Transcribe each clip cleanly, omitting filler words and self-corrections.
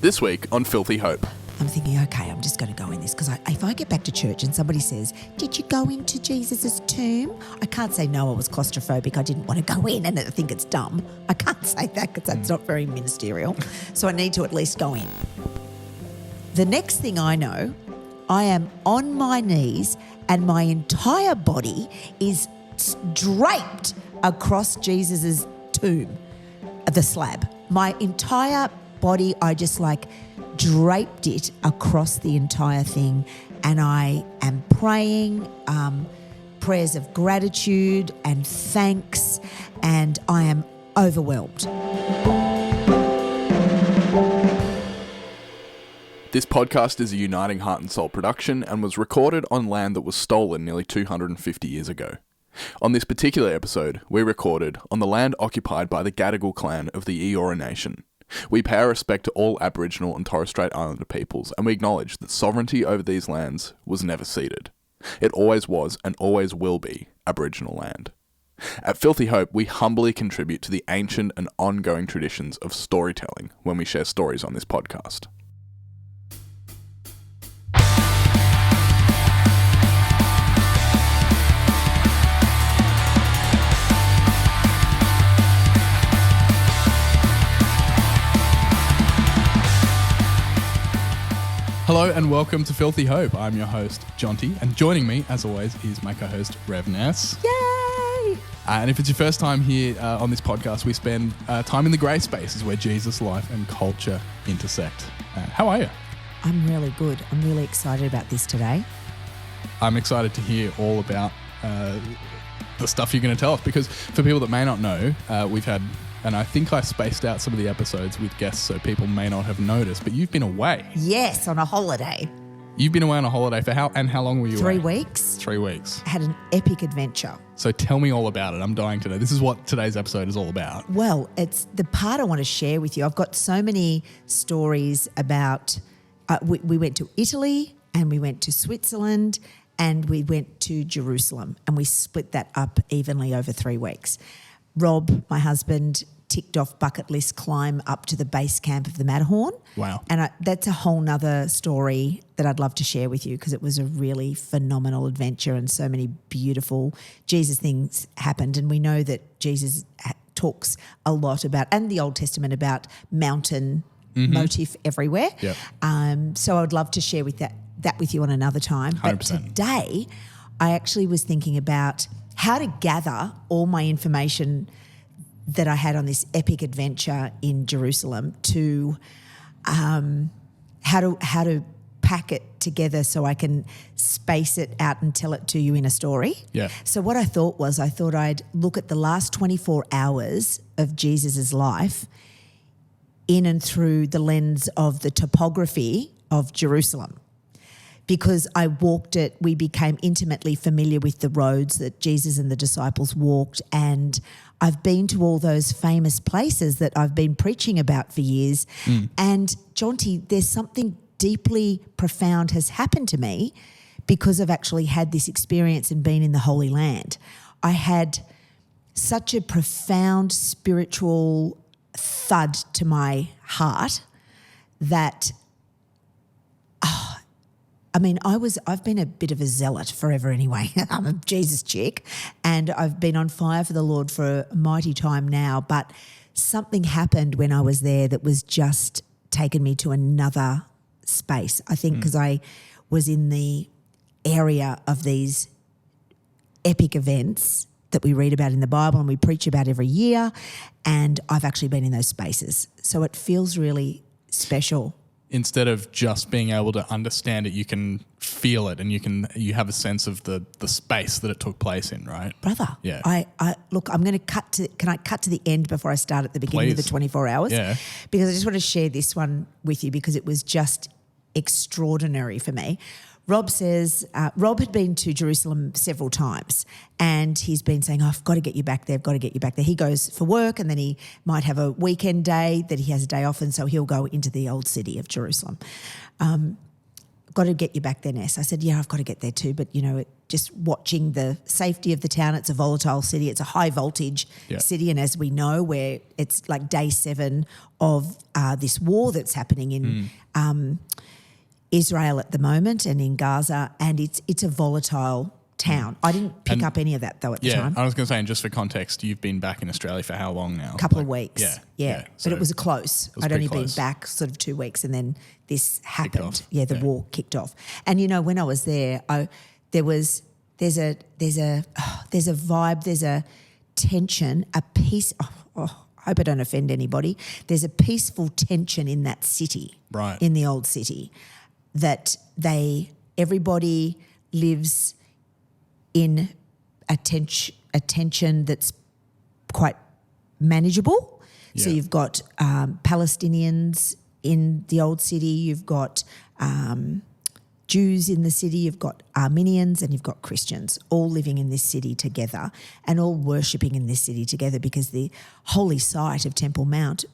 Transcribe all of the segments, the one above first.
This week on Filthy Hope. I'm thinking, okay, I'm just going to go in this because if I get back to church and somebody says, did you go into Jesus' tomb? I can't say, no, I was claustrophobic. I didn't want to go in and I think it's dumb. I can't say that because that's not very ministerial. So I need to at least go in. The next thing I know, I am on my knees and my entire body is draped across Jesus' tomb, the slab. My entire body, I just draped it across the entire thing, and I am praying prayers of gratitude and thanks, and I am overwhelmed. This podcast is a Uniting Heart and Soul production and was recorded on land that was stolen nearly 250 years ago. On this particular episode, we recorded on the land occupied by the Gadigal clan of the Eora Nation. We pay our respect to all Aboriginal and Torres Strait Islander peoples, and we acknowledge that sovereignty over these lands was never ceded. It always was and always will be Aboriginal land. At Filthy Hope, we humbly contribute to the ancient and ongoing traditions of storytelling when we share stories on this podcast. Hello and welcome to Filthy Hope. I'm your host, Jonty, and joining me, as always, is my co-host, Rev Ness. Yay! And if it's your first time here on this podcast, we spend time in the grey spaces where Jesus, life and culture intersect. How are you? I'm really good. I'm really excited about this today. I'm excited to hear all about the stuff you're going to tell us, because for people that may not know, we've had... And I think I spaced out some of the episodes with guests so people may not have noticed, but you've been away. Yes, on a holiday. You've been away on a holiday for how long were you 3 away? weeks. 3 weeks. I had an epic adventure. So tell me all about it. I'm dying to know. This is what today's episode is all about. Well, it's the part I want to share with you. I've got so many stories about, we went to Italy and we went to Switzerland and we went to Jerusalem, and we split that up evenly over 3 weeks. Rob, my husband, ticked off bucket list climb up to the base camp of the Matterhorn. Wow. And that's a whole nother story that I'd love to share with you, because it was a really phenomenal adventure and so many beautiful Jesus things happened. And we know that Jesus talks a lot about, and the Old Testament, about mountain motif everywhere. Yep. So I'd love to share with that with you on another time. 100%. But today I actually was thinking about how to gather all my information that I had on this epic adventure in Jerusalem to how to pack it together so I can space it out and tell it to you in a story. Yeah. So what I thought I'd look at the last 24 hours of Jesus's life in and through the lens of the topography of Jerusalem. Because I walked it, we became intimately familiar with the roads that Jesus and the disciples walked, and I've been to all those famous places that I've been preaching about for years. And Jonty, there's something deeply profound has happened to me because I've actually had this experience and been in the Holy Land. I had such a profound spiritual thud to my heart that I've been a bit of a zealot forever anyway. I'm a Jesus chick, and I've been on fire for the Lord for a mighty time now, but something happened when I was there that was just taken me to another space. I think because I was in the area of these epic events that we read about in the Bible and we preach about every year, and I've actually been in those spaces. So it feels really special. Instead of just being able to understand it, you can feel it, and you have a sense of the space that it took place in, right? Brother, yeah. I look, I'm going to can I cut to the end before I start at the beginning of the 24 hours? Yeah. Because I just want to share this one with you because it was just extraordinary for me. Rob says, Rob had been to Jerusalem several times and he's been saying, I've got to get you back there, I've got to get you back there. He goes for work and then he might have a weekend day that he has a day off, and so he'll go into the old city of Jerusalem. got to get you back there, Ness. I said, yeah, I've got to get there too. But, just watching the safety of the town, it's a volatile city. It's a high voltage city. And as we know, where it's like day 7 of this war that's happening in Israel at the moment and in Gaza, and it's a volatile town. I didn't pick up any of that though at the time. I was going to say, and just for context, you've been back in Australia for how long now? A couple of weeks. Yeah. So but it was close. I'd only been back sort of 2 weeks, and then this happened. The war kicked off. And when I was there, there's a vibe, there's a tension, a peace. I hope I don't offend anybody. There's a peaceful tension in that city, right? In the old city, that everybody lives in a tension that's quite manageable. Yeah. So you've got Palestinians in the old city, you've got Jews in the city, you've got Armenians, and you've got Christians all living in this city together and all worshipping in this city together, because the holy site of Temple Mount,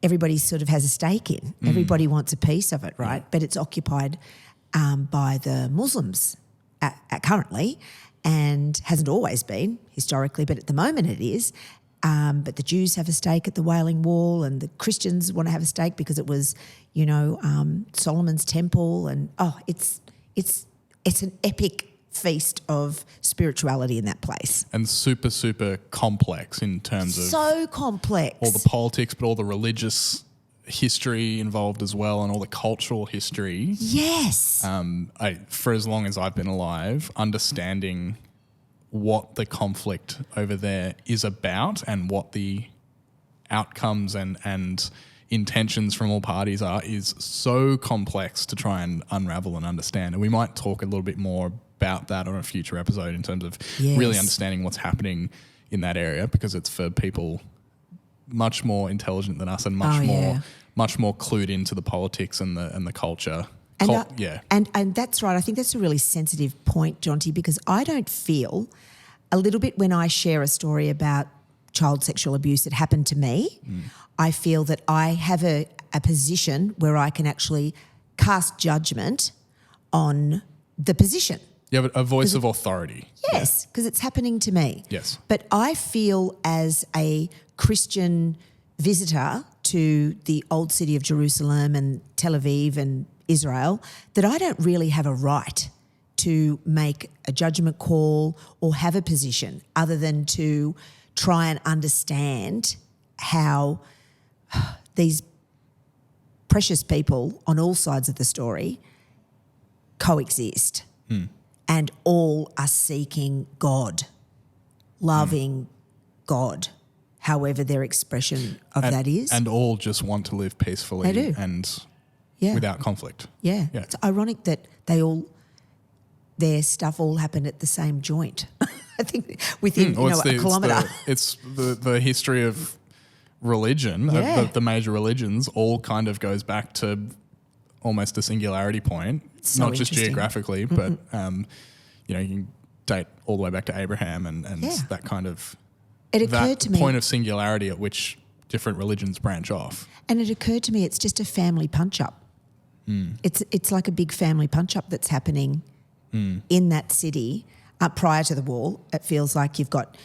everybody sort of has a stake in. Everybody wants a piece of it, right? But it's occupied by the Muslims currently, and hasn't always been historically, but at the moment it is. But the Jews have a stake at the Wailing Wall, and the Christians want to have a stake because it was, Solomon's temple, and it's an epic feast of spirituality in that place. And super, super complex in terms of... So complex. All the politics, but all the religious history involved as well, and all the cultural history. Yes. For as long as I've been alive, understanding what the conflict over there is about and what the outcomes and intentions from all parties are is so complex to try and unravel and understand. And we might talk a little bit more about that on a future episode in terms of really understanding what's happening in that area, because it's for people much more intelligent than us and much more clued into the politics and the culture. And that's right. I think that's a really sensitive point, Jonty, because I don't feel a little bit when I share a story about child sexual abuse that happened to me, I feel that I have a position where I can actually cast judgment on the position. You have a voice of authority. Yes, because it's happening to me. Yes. But I feel as a Christian visitor to the old city of Jerusalem and Tel Aviv and Israel that I don't really have a right to make a judgment call or have a position other than to try and understand how these precious people on all sides of the story coexist and all are seeking God, loving God, however their expression of that is. And all just want to live peacefully They do. and without conflict. Yeah. It's ironic that their stuff all happened at the same joint. I think within a kilometre. It's the history of religion, the major religions, all kind of goes back to almost a singularity point, so not just geographically, but you can date all the way back to Abraham and that kind of point of singularity at which different religions branch off. And it occurred to me it's just a family punch-up. It's like a big family punch-up that's happening in that city. Prior to the war, it feels like you've got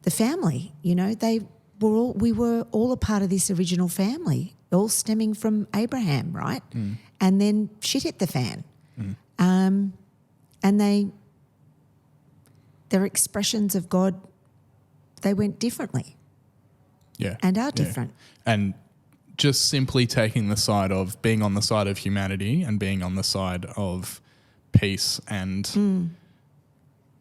the family. We were all a part of this original family, all stemming from Abraham, right? And then shit hit the fan, and their expressions of God, they went differently, and are different. And just simply taking the side of being on the side of humanity and being on the side of peace and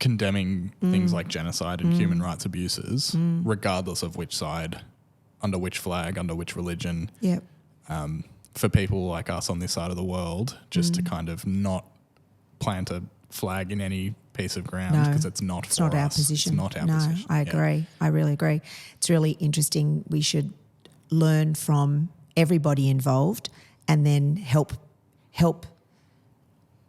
condemning things like genocide and human rights abuses, regardless of which side, under which flag, under which religion. Yep. For people like us on this side of the world, just to kind of not plant a flag in any piece of ground because it's not our position. It's not our position. I agree. I really agree. It's really interesting. We should learn from everybody involved and then help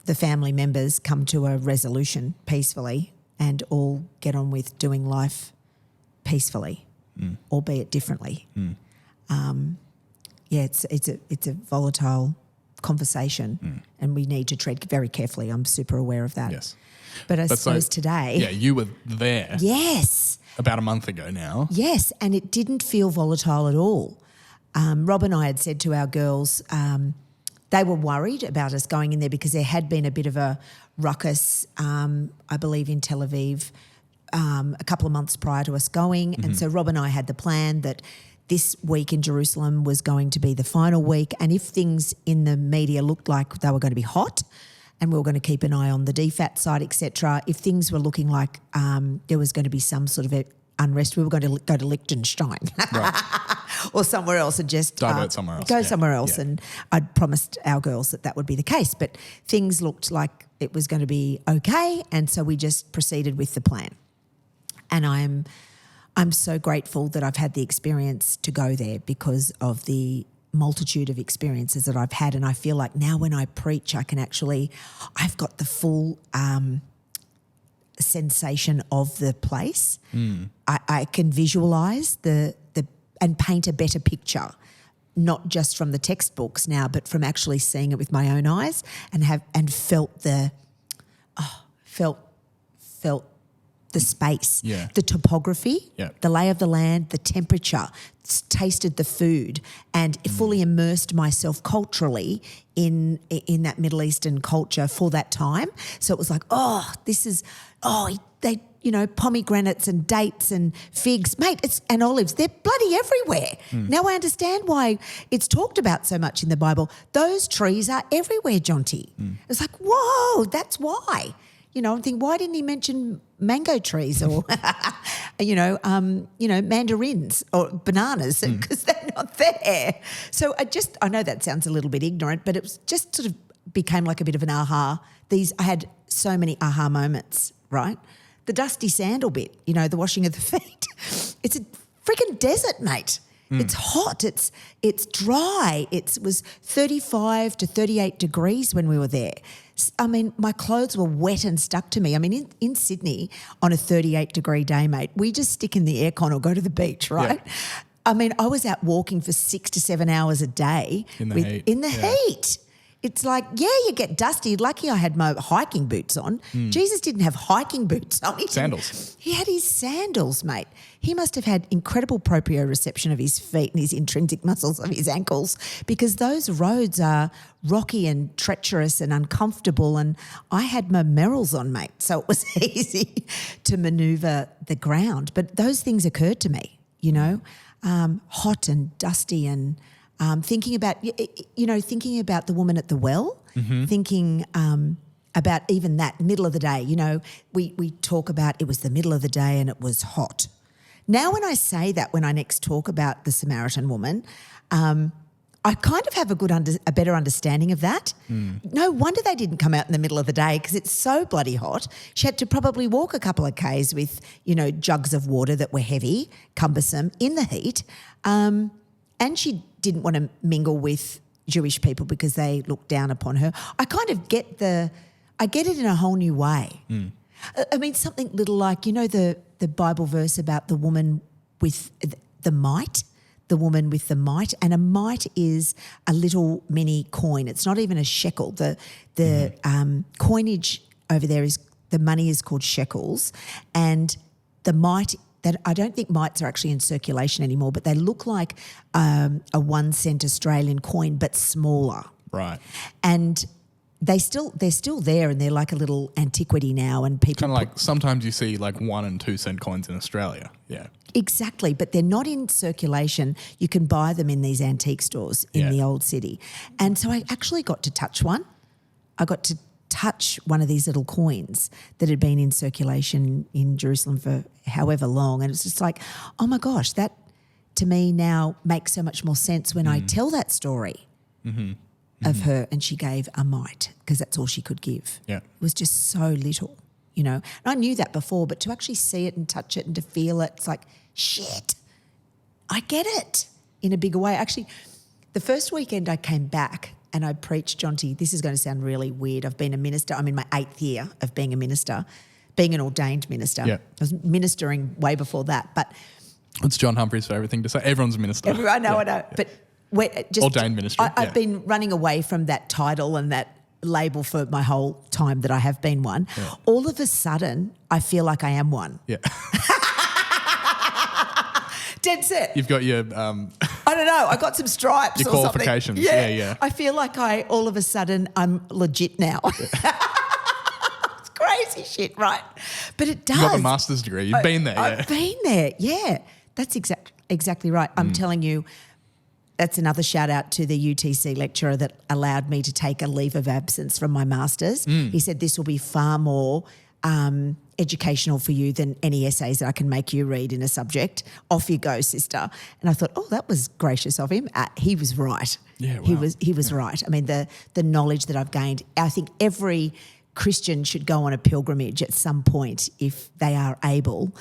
the family members come to a resolution peacefully and all get on with doing life peacefully, albeit differently. It's a volatile conversation, and we need to tread very carefully. I'm super aware of that. Yes. But I suppose today... Yeah, you were there. Yes. About a month ago now. Yes, and it didn't feel volatile at all. Rob and I had said to our girls, they were worried about us going in there because there had been a bit of a ruckus, I believe, in Tel Aviv a couple of months prior to us going. And so Rob and I had the plan that this week in Jerusalem was going to be the final week, and if things in the media looked like they were going to be hot and we were going to keep an eye on the DFAT side, etc., if things were looking like there was going to be some sort of unrest, we were going to go to Liechtenstein or somewhere else and just divert somewhere else. Go somewhere else. And I'd promised our girls that would be the case, but things looked like it was going to be okay, and so we just proceeded with the plan. And I'm so grateful that I've had the experience to go there because of the multitude of experiences that I've had, and I feel like now when I preach I've got the full sensation of the place. I can visualise the and paint a better picture, not just from the textbooks now, but from actually seeing it with my own eyes and felt the space, the topography, the lay of the land, the temperature, tasted the food, and fully immersed myself culturally in that Middle Eastern culture for that time. So it was like, they, pomegranates and dates and figs, mate, and olives, they're bloody everywhere. Now I understand why it's talked about so much in the Bible. Those trees are everywhere, Jonty. It's like, whoa, that's why. I'm thinking, why didn't he mention mango trees or, mandarins or bananas, because they're not there. So I know that sounds a little bit ignorant, but it was just sort of became like a bit of an aha. I had so many aha moments, right? The dusty sandal bit, the washing of the feet. It's a freaking desert, mate. It's hot. It's dry. It was 35 to 38 degrees when we were there. I mean, my clothes were wet and stuck to me. I mean, in Sydney on a 38-degree day, mate, we just stick in the aircon or go to the beach, right? Yeah. I mean, I was out walking for 6 to 7 hours a day in the heat. It's like, you get dusty. Lucky I had my hiking boots on. Jesus didn't have hiking boots on. Sandals. He had his sandals, mate. He must have had incredible proprioception of his feet and his intrinsic muscles of his ankles, because those roads are rocky and treacherous and uncomfortable, and I had my Merrells on, mate, so it was easy to manoeuvre the ground. But those things occurred to me, hot and dusty, and thinking about the woman at the well, thinking about even that middle of the day. We talk about it was the middle of the day and it was hot. Now when I say that, when I next talk about the Samaritan woman, I kind of have a better understanding of that. No wonder they didn't come out in the middle of the day, because it's so bloody hot. She had to probably walk a couple of Ks with, jugs of water that were heavy, cumbersome, in the heat. And she didn't want to mingle with Jewish people because they looked down upon her. I kind of get it in a whole new way. I mean, something little like, the Bible verse about the woman with the mite, and a mite is a little mini coin. It's not even a shekel. The coinage over there the money is called shekels, and the mite, that I don't think mites are actually in circulation anymore, but they look like a 1 cent Australian coin but smaller. Right. And they're still there, and they're like a little antiquity now, and people kind of like sometimes you see like 1 and 2 cent coins in Australia. Yeah. Exactly, but they're not in circulation. You can buy them in these antique stores in the old city. And so I actually got to touch one. I got to touch one of these little coins that had been in circulation in Jerusalem for however long, and it's just like, oh my gosh, that to me now makes so much more sense when I tell that story of her, and she gave a mite because that's all she could give. Yeah. It was just so little, And I knew that before, but to actually see it and touch it and to feel it, it's like, shit, I get it in a bigger way. Actually, the first weekend I came back and I preached, Jonty, this is going to sound really weird. I've been a minister. I'm in my 8th year of being a minister, being an ordained minister. Yeah. I was ministering way before that. But it's John Humphrey's favourite thing to say. Everyone's a minister. I know. Yeah. But ordained ministry. I've been running away from that title and that label for my whole time that I have been one. Yeah. All of a sudden, I feel like I am one. Yeah. Dead set. You've got your... I don't know. I got some stripes your or qualifications. Something. Yeah. I feel like all of a sudden, I'm legit now. Yeah. It's crazy shit, right? But it does. You got the master's degree. You've been there. I've been there. Yeah. That's exactly right. I'm telling you, that's another shout out to the UTC lecturer that allowed me to take a leave of absence from my master's. He said this will be far more educational for you than any essays that I can make you read in a subject. Off you go, sister. And I thought, that was gracious of him. He was right. Yeah, wow. He was right. I mean, the knowledge that I've gained, I think every Christian should go on a pilgrimage at some point if they are able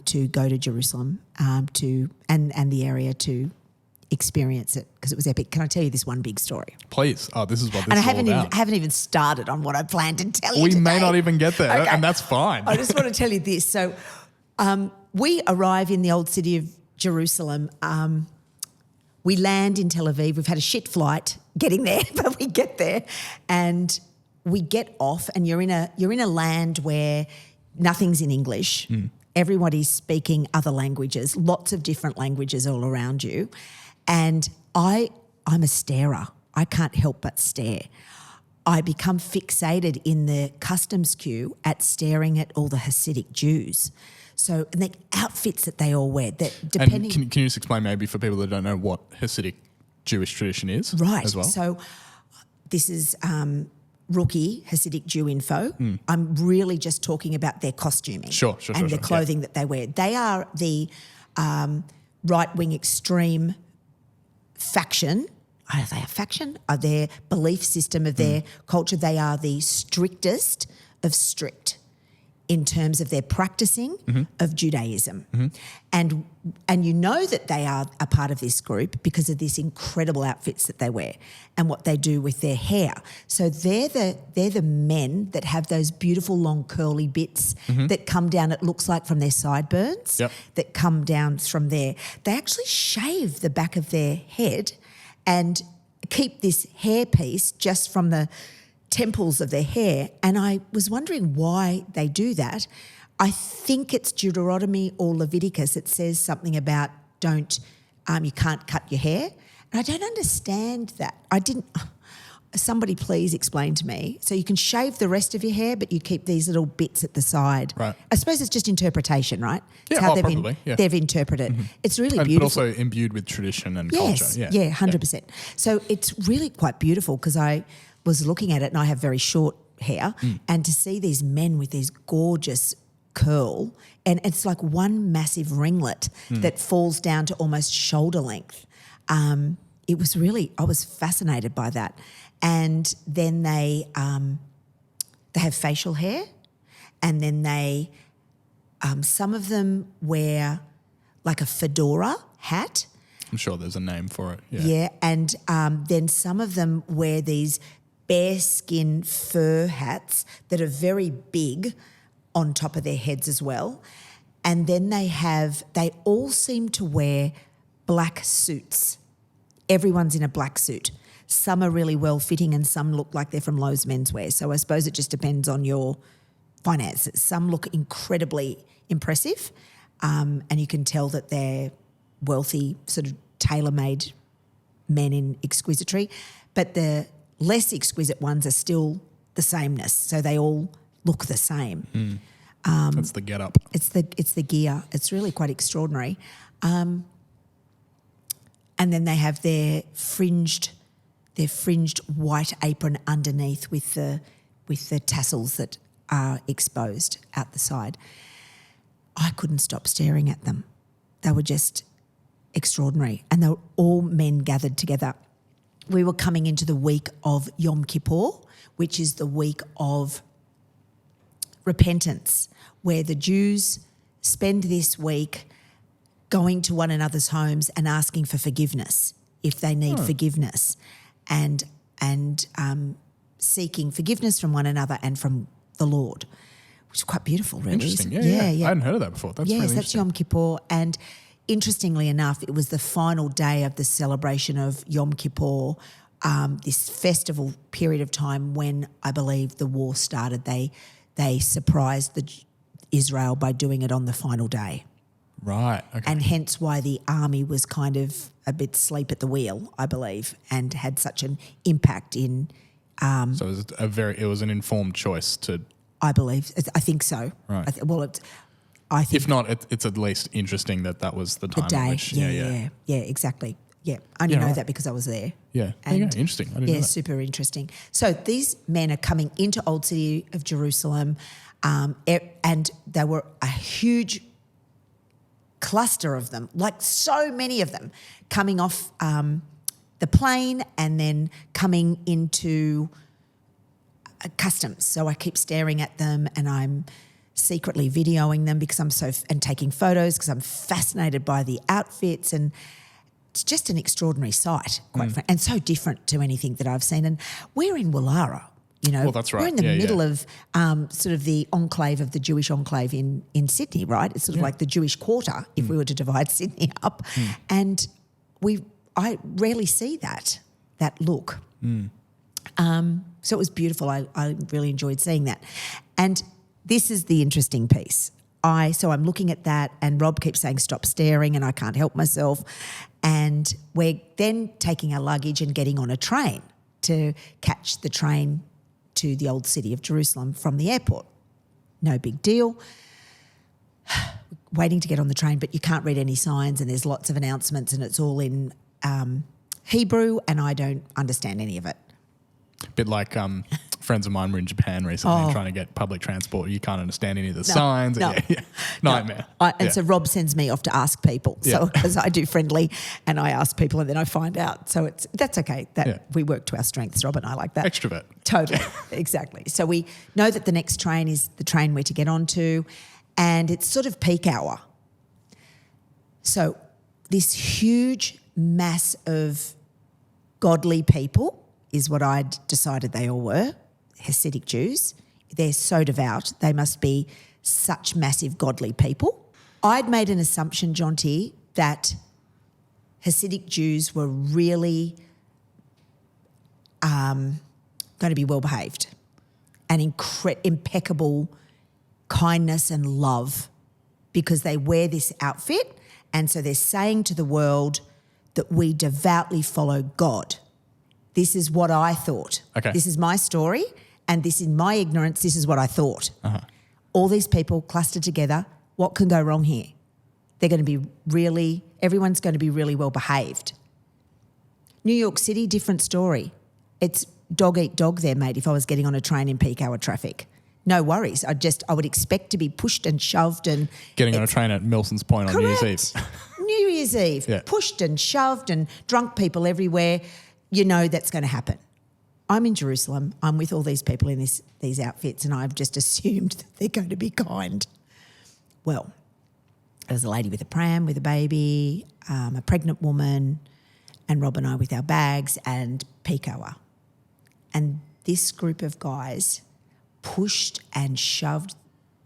to go to Jerusalem and the area to experience it, because it was epic. Can I tell you this one big story? Please. Oh, this is what this and is all about. I haven't even started on what I planned to tell you We today. may not even get there, Okay. and that's fine. I just want to tell you this. So we arrive in the old city of Jerusalem. We land in Tel Aviv. We've had a shit flight getting there, but we get there and we get off, and you're in a land where nothing's in English. Everybody's speaking other languages, lots of different languages all around you. And I'm a starer. I can't help but stare. I become fixated in the customs queue at staring at all the Hasidic Jews. So, and the outfits that they all wear, that depending... And can you just explain maybe for people that don't know what Hasidic Jewish tradition is as well? So this is rookie Hasidic Jew info. I'm really just talking about their costuming and the clothing that they wear. They are the right-wing extreme faction. Are they a faction? Are their belief system of their culture? They are the strictest of strict in terms of their practicing of Judaism. And you know that they are a part of this group because of these incredible outfits that they wear and what they do with their hair. So they're the men that have those beautiful long curly bits that come down, it looks like, from their sideburns, that come down from there. They actually shave the back of their head and keep this hair piece just from the temples of their hair. And I was wondering why they do that. I think it's Deuteronomy or Leviticus. It says something about you can't cut your hair. And I don't understand that. Somebody please explain to me. So you can shave the rest of your hair, but you keep these little bits at the side. Right. I suppose it's just interpretation, right? Yeah, it's how probably. They've interpreted it. It's really beautiful. But also imbued with tradition and culture. Yeah, 100%. So it's really quite beautiful because I was looking at it and I have very short hair and to see these men with these gorgeous curl, and it's like one massive ringlet that falls down to almost shoulder length. It was really, I was fascinated by that. And then they have facial hair, and then they, some of them wear like a fedora hat. I'm sure there's a name for it. Yeah, and then some of them wear these bearskin fur hats that are very big on top of their heads as well. And then they all seem to wear black suits. Everyone's in a black suit. Some are really well-fitting and some look like they're from Lowe's Menswear. So I suppose it just depends on your finances. Some look incredibly impressive and you can tell that they're wealthy, sort of tailor-made men in exquisitry. But the less exquisite ones are still the sameness. So they all look the same. That's the get-up. It's the gear. It's really quite extraordinary. And then they have their fringed white apron underneath with the tassels that are exposed out the side. I couldn't stop staring at them. They were just extraordinary, and they were all men gathered together. We were coming into the week of Yom Kippur, which is the week of repentance, where the Jews spend this week going to one another's homes and asking for forgiveness if they need forgiveness, and seeking forgiveness from one another and from the Lord, which is quite beautiful, really. Interesting. Yeah. I hadn't heard of that before. That's really interesting. That's Yom Kippur. And interestingly enough, it was the final day of the celebration of Yom Kippur, this festival period of time when I believe the war started. They surprised Israel by doing it on the final day. Right. Okay. And hence why the army was kind of a bit asleep at the wheel, I believe, and had such an impact in. So it was an informed choice to. I believe. I think so. Right. I think if not, it's at least interesting that was the time. the day. At which, Yeah, exactly. Yeah, I only know that because I was there. Yeah. And Interesting. I didn't know that. Super interesting. So these men are coming into Old City of Jerusalem, and they were a huge cluster of them, like so many of them, coming off the plane and then coming into customs. So I keep staring at them and I'm secretly videoing them because and taking photos because I'm fascinated by the outfits, and it's just an extraordinary sight, quite frankly, and so different to anything that I've seen. And we're in Wallara. Well, that's right. We're in the middle of sort of the enclave of the Jewish enclave in Sydney, right? It's sort of like the Jewish quarter if we were to divide Sydney up. And I rarely see that look. So it was beautiful. I really enjoyed seeing that. And this is the interesting piece. So I'm looking at that and Rob keeps saying, stop staring, and I can't help myself. And we're then taking our luggage and getting on a train to catch the train to the old city of Jerusalem from the airport. No big deal. Waiting to get on the train, but you can't read any signs and there's lots of announcements and it's all in Hebrew and I don't understand any of it. A bit like friends of mine were in Japan recently trying to get public transport. You can't understand any of the signs. No. Nightmare. So Rob sends me off to ask people. So because I do friendly and I ask people and then I find out. So that's okay. We work to our strengths, Rob and I like that. Extrovert. Totally. Exactly. So we know that the next train is the train we're to get onto and it's sort of peak hour. So this huge mass of godly people is what I'd decided they all were, Hasidic Jews. They're so devout. They must be such massive godly people. I'd made an assumption, Jonty, that Hasidic Jews were really going to be well behaved and impeccable kindness and love because they wear this outfit and so they're saying to the world that we devoutly follow God. This is what I thought. Okay. This is my story and this is my ignorance. This is what I thought. All these people clustered together. What can go wrong here? They're going to be everyone's going to be really well behaved. New York City, different story. It's dog eat dog there, mate, if I was getting on a train in peak hour traffic. No worries. I would expect to be pushed and shoved and... Getting on a train at Milson's Point on New Year's Eve. New Year's Eve. Yeah. Pushed and shoved and drunk people everywhere. You know that's going to happen. I'm in Jerusalem. I'm with all these people in these outfits and I've just assumed that they're going to be kind. Well, there was a lady with a pram with a baby, a pregnant woman, and Rob and I with our bags and peak hour. And this group of guys pushed and shoved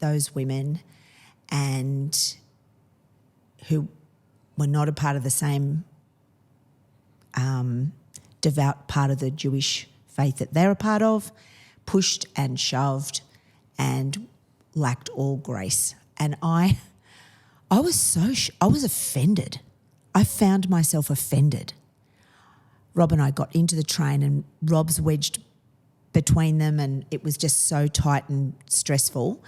those women and who were not a part of the same devout part of the Jewish faith that they're a part of, pushed and shoved and lacked all grace. And I was I was offended. I found myself offended. Rob and I got into the train and Rob's wedged between them and it was just so tight and stressful.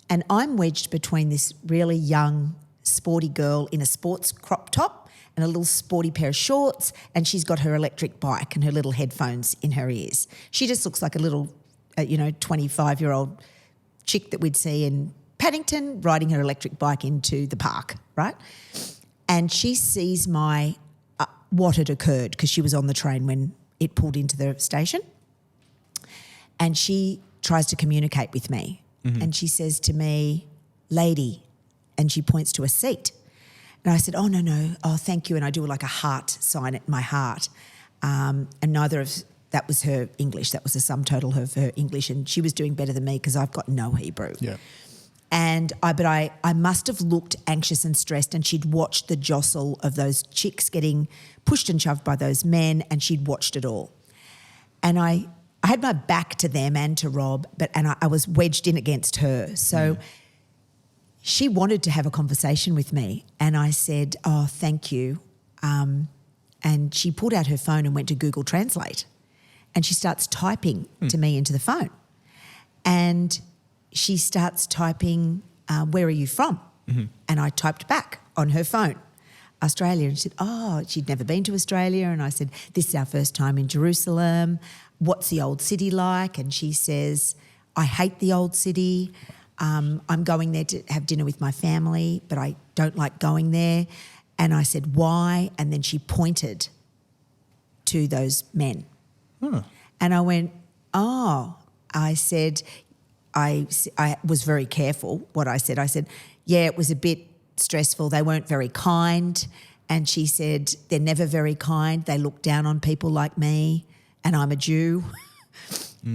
And I'm wedged between this really young, sporty girl in a sports crop top and a little sporty pair of shorts, and she's got her electric bike and her little headphones in her ears. She just looks like a little, 25-year-old chick that we'd see in Paddington riding her electric bike into the park, right? And she sees what had occurred because she was on the train when it pulled into the station, and she tries to communicate with me. And she says to me, lady, and she points to a seat. And I said, no, thank you. And I do like a heart sign at my heart. And that was her English. That was the sum total of her English. And she was doing better than me because I've got no Hebrew. Yeah. But I must have looked anxious and stressed, and she'd watched the jostle of those chicks getting pushed and shoved by those men, and she'd watched it all. And I had my back to them and to Rob, and I was wedged in against her. So she wanted to have a conversation with me, and I said, "Oh, thank you." And she pulled out her phone and went to Google Translate, and she starts typing to me into the phone. And she starts typing, "Where are you from?" And I typed back on her phone, "Australia." And she said, "Oh," she'd never been to Australia. And I said, "This is our first time in Jerusalem. What's the old city like?" And she says, "I hate the old city. I'm going there to have dinner with my family, but I don't like going there." And I said, "Why?" And then she pointed to those men. And I went, "Oh," I said, I was very careful what I said. I said, "Yeah, it was a bit stressful. They weren't very kind." And she said, "They're never very kind. They look down on people like me, and I'm a Jew."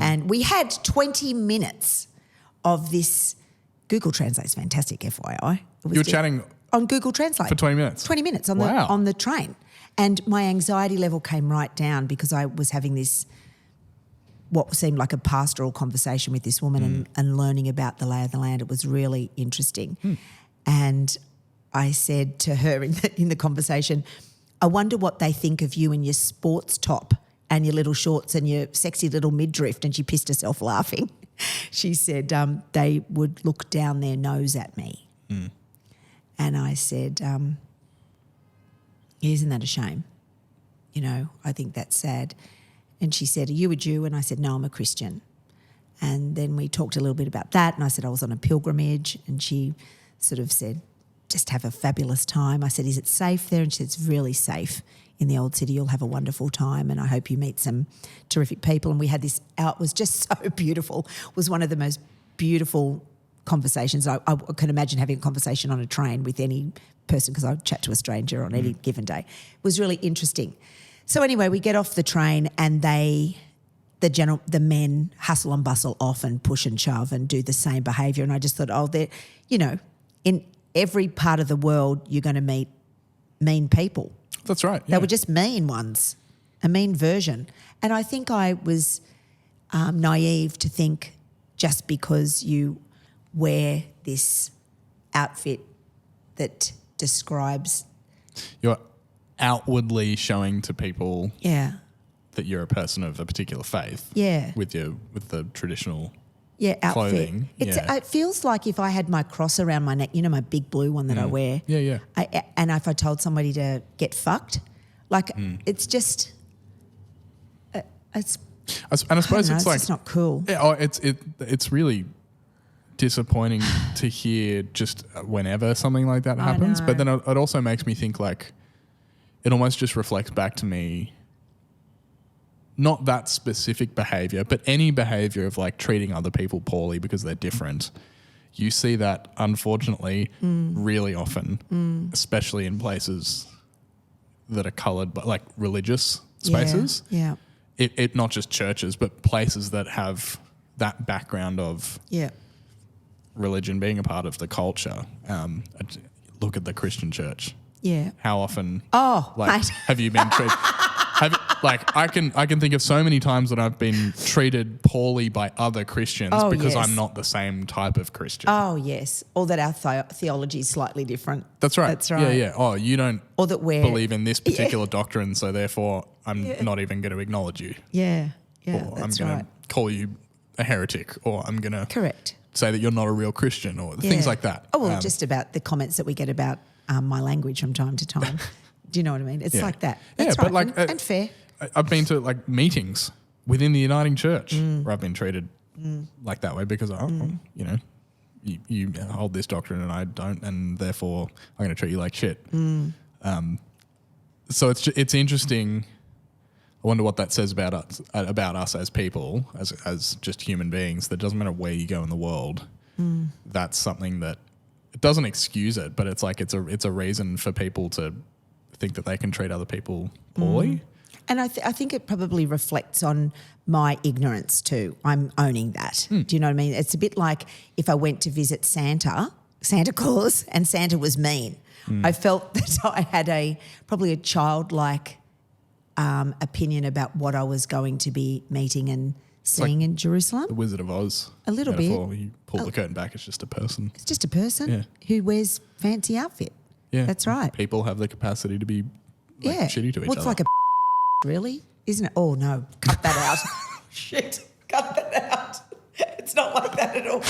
And we had 20 minutes of this. Google Translate's fantastic, FYI. You were chatting on Google Translate for 20 minutes? 20 minutes on Wow. the train. And my anxiety level came right down because I was having this, what seemed like a pastoral conversation with this woman and learning about the lay of the land. It was really interesting. And I said to her in the conversation, "I wonder what they think of you in your sports top and your little shorts and your sexy little midriff." And she pissed herself laughing. She said they would look down their nose at me. And I said, "Isn't that a shame? You know, I think that's sad." And she said, "Are you a Jew?" And I said, "No, I'm a Christian." And then we talked a little bit about that, and I said I was on a pilgrimage, and she sort of said, "Just have a fabulous time." I said, "Is it safe there?" And she said, "It's really safe in the old city. You'll have a wonderful time, and I hope you meet some terrific people." And we had this out. It was just so beautiful. It was one of the most beautiful conversations. I can imagine having a conversation on a train with any person, because I would chat to a stranger on any given day. It was really interesting. So anyway, we get off the train, and the men hustle and bustle off and push and shove and do the same behaviour. And I just thought, in every part of the world you're going to meet mean people. That's right. They were just mean ones, a mean version. And I think I was naive to think just because you wear this outfit that describes... You're outwardly showing to people Yeah. that you're a person of a particular faith. Yeah. With the traditional outfit. clothing. It feels like if I had my cross around my neck, my big blue one that I wear. Yeah. And if I told somebody to get fucked, it's just... And I suppose it's like... It's not cool. It's really disappointing to hear just whenever something like that happens. But then it also makes me think like it almost just reflects back to me, not that specific behaviour, but any behaviour of like treating other people poorly because they're different. You see that, unfortunately, really often, especially in places that are coloured by like religious spaces. Yeah. It not just churches, but places that have that background of religion being a part of the culture. Look at the Christian church. Yeah. How often? Mate. Have you been treated? I can think of so many times that I've been treated poorly by other Christians because I'm not the same type of Christian. Oh yes, or that our theology is slightly different. That's right. That's right. Yeah. Oh, you don't or that we believe in this particular doctrine, so therefore I'm not even going to acknowledge you. Yeah. Or I'm going to call you a heretic, or I'm going to say that you're not a real Christian, or things like that. Oh well, just about the comments that we get about my language from time to time. Do you know what I mean? It's like that. That's right. But like and fair. I've been to like meetings within the Uniting Church where I've been treated like that way because you hold this doctrine and I don't, and therefore I'm going to treat you like shit. So it's interesting. I wonder what that says about us as people, as just human beings. That doesn't matter where you go in the world. That's something that it doesn't excuse it, but it's like it's a reason for people to think that they can treat other people poorly. And I think it probably reflects on my ignorance too. I'm owning that. Do you know what I mean? It's a bit like if I went to visit Santa Claus, and Santa was mean. I felt that I had probably a childlike opinion about what I was going to be meeting and seeing in Jerusalem. The Wizard of Oz. A little metaphor. bit. You pull the curtain back, it's just a person. It's just a person who wears fancy outfit. Yeah. That's right. People have the capacity to be shitty to each What's other. like a really? Isn't it? Oh, no. Cut that out. Shit. Cut that out. It's not like that at all.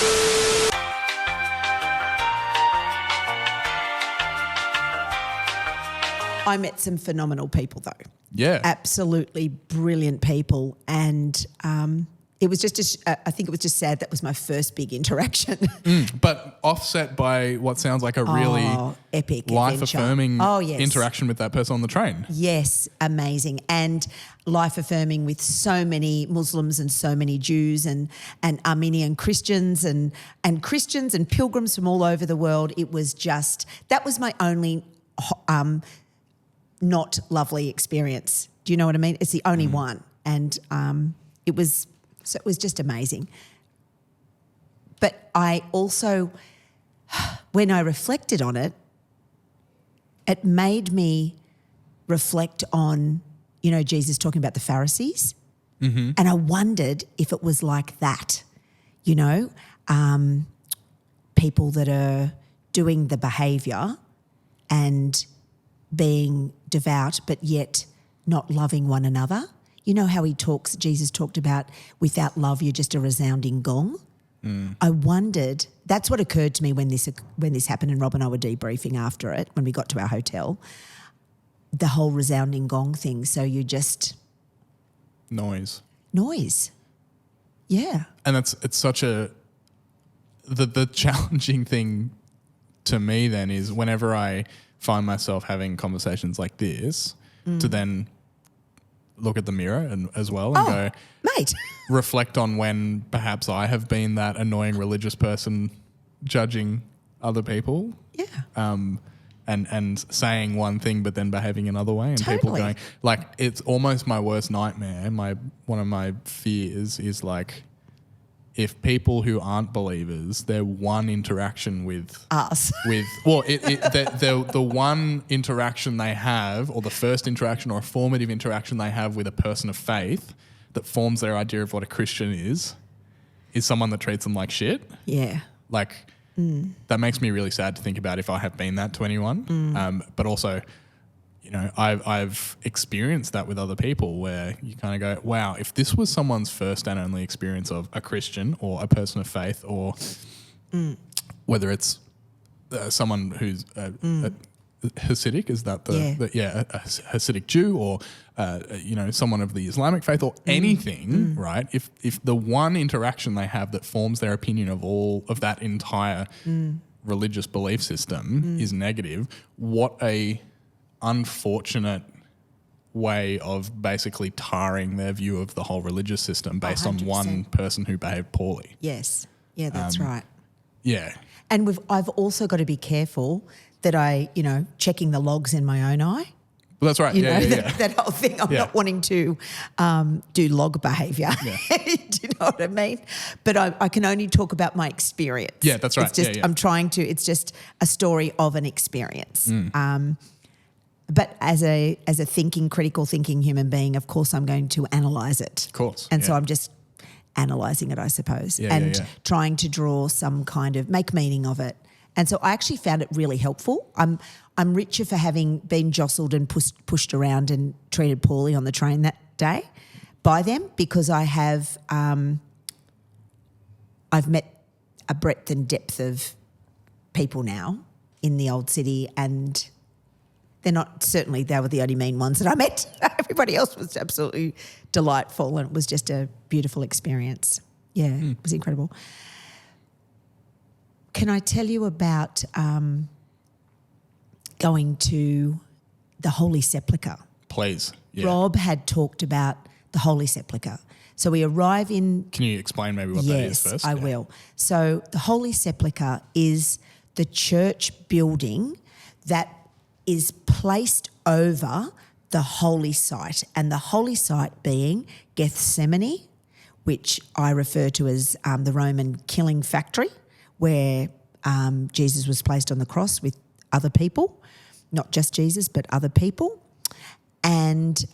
I met some phenomenal people though. Yeah. Absolutely brilliant people. And it was I think it was just sad that was my first big interaction. But offset by what sounds like a really epic life-affirming yes. interaction with that person on the train. Yes, amazing. And life-affirming with so many Muslims and so many Jews and Armenian Christians and Christians and pilgrims from all over the world. It was that was my only not lovely experience. Do you know what I mean? It's the only one. And it was just amazing. But I also, when I reflected on it, it made me reflect on, Jesus talking about the Pharisees. Mm-hmm. And I wondered if it was like that, people that are doing the behaviour and being devout but yet not loving one another. You know how Jesus talked about without love you're just a resounding gong? I wondered, that's what occurred to me when this happened, and Rob and I were debriefing after it when we got to our hotel, the whole resounding gong thing. So you just... Noise. Yeah. And it's such the challenging thing to me then is whenever I find myself having conversations like this to then look at the mirror as well and go, mate, reflect on when perhaps I have been that annoying religious person judging other people. Yeah. And saying one thing but then behaving another way, and Totally. people going like, it's almost my worst nightmare. One of my fears is like, if people who aren't believers, their one interaction with us, the one interaction they have, or the first interaction or a formative interaction they have with a person of faith that forms their idea of what a Christian is someone that treats them like shit. Yeah. Like that makes me really sad to think about if I have been that to anyone. But also, I've experienced that with other people where you kind of go, wow, if this was someone's first and only experience of a Christian or a person of faith, or whether it's someone who's a Hasidic, is that a Hasidic Jew, or someone of the Islamic faith, or anything, right? If the one interaction they have that forms their opinion of all of that entire religious belief system is negative, what a unfortunate way of basically tarring their view of the whole religious system based 100%. On one person who behaved poorly. Yes. Yeah, that's right. Yeah. And I've also got to be careful that I, checking the logs in my own eye. Well, that's right. That whole thing. I'm not wanting to do log behaviour. Yeah. Do you know what I mean? But I can only talk about my experience. Yeah, that's right. It's just I'm trying to. It's just a story of an experience. But as a critical thinking human being, of course, I'm going to analyse it. Of course. And so I'm just analysing it, I suppose, trying to draw some kind of make meaning of it. And so I actually found it really helpful. I'm richer for having been jostled and pushed around and treated poorly on the train that day by them, because I have I've met a breadth and depth of people now in the old city, and they were the only mean ones that I met. Everybody else was absolutely delightful, and it was just a beautiful experience. Yeah, it was incredible. Can I tell you about going to the Holy Sepulchre? Please. Yeah. Rob had talked about the Holy Sepulchre. So we arrive in... Can you explain maybe what that is first? Yes, I will. So the Holy Sepulchre is the church building that is placed over the holy site, and the holy site being Gethsemane, which I refer to as the Roman killing factory, where Jesus was placed on the cross with other people, not just Jesus, but other people. And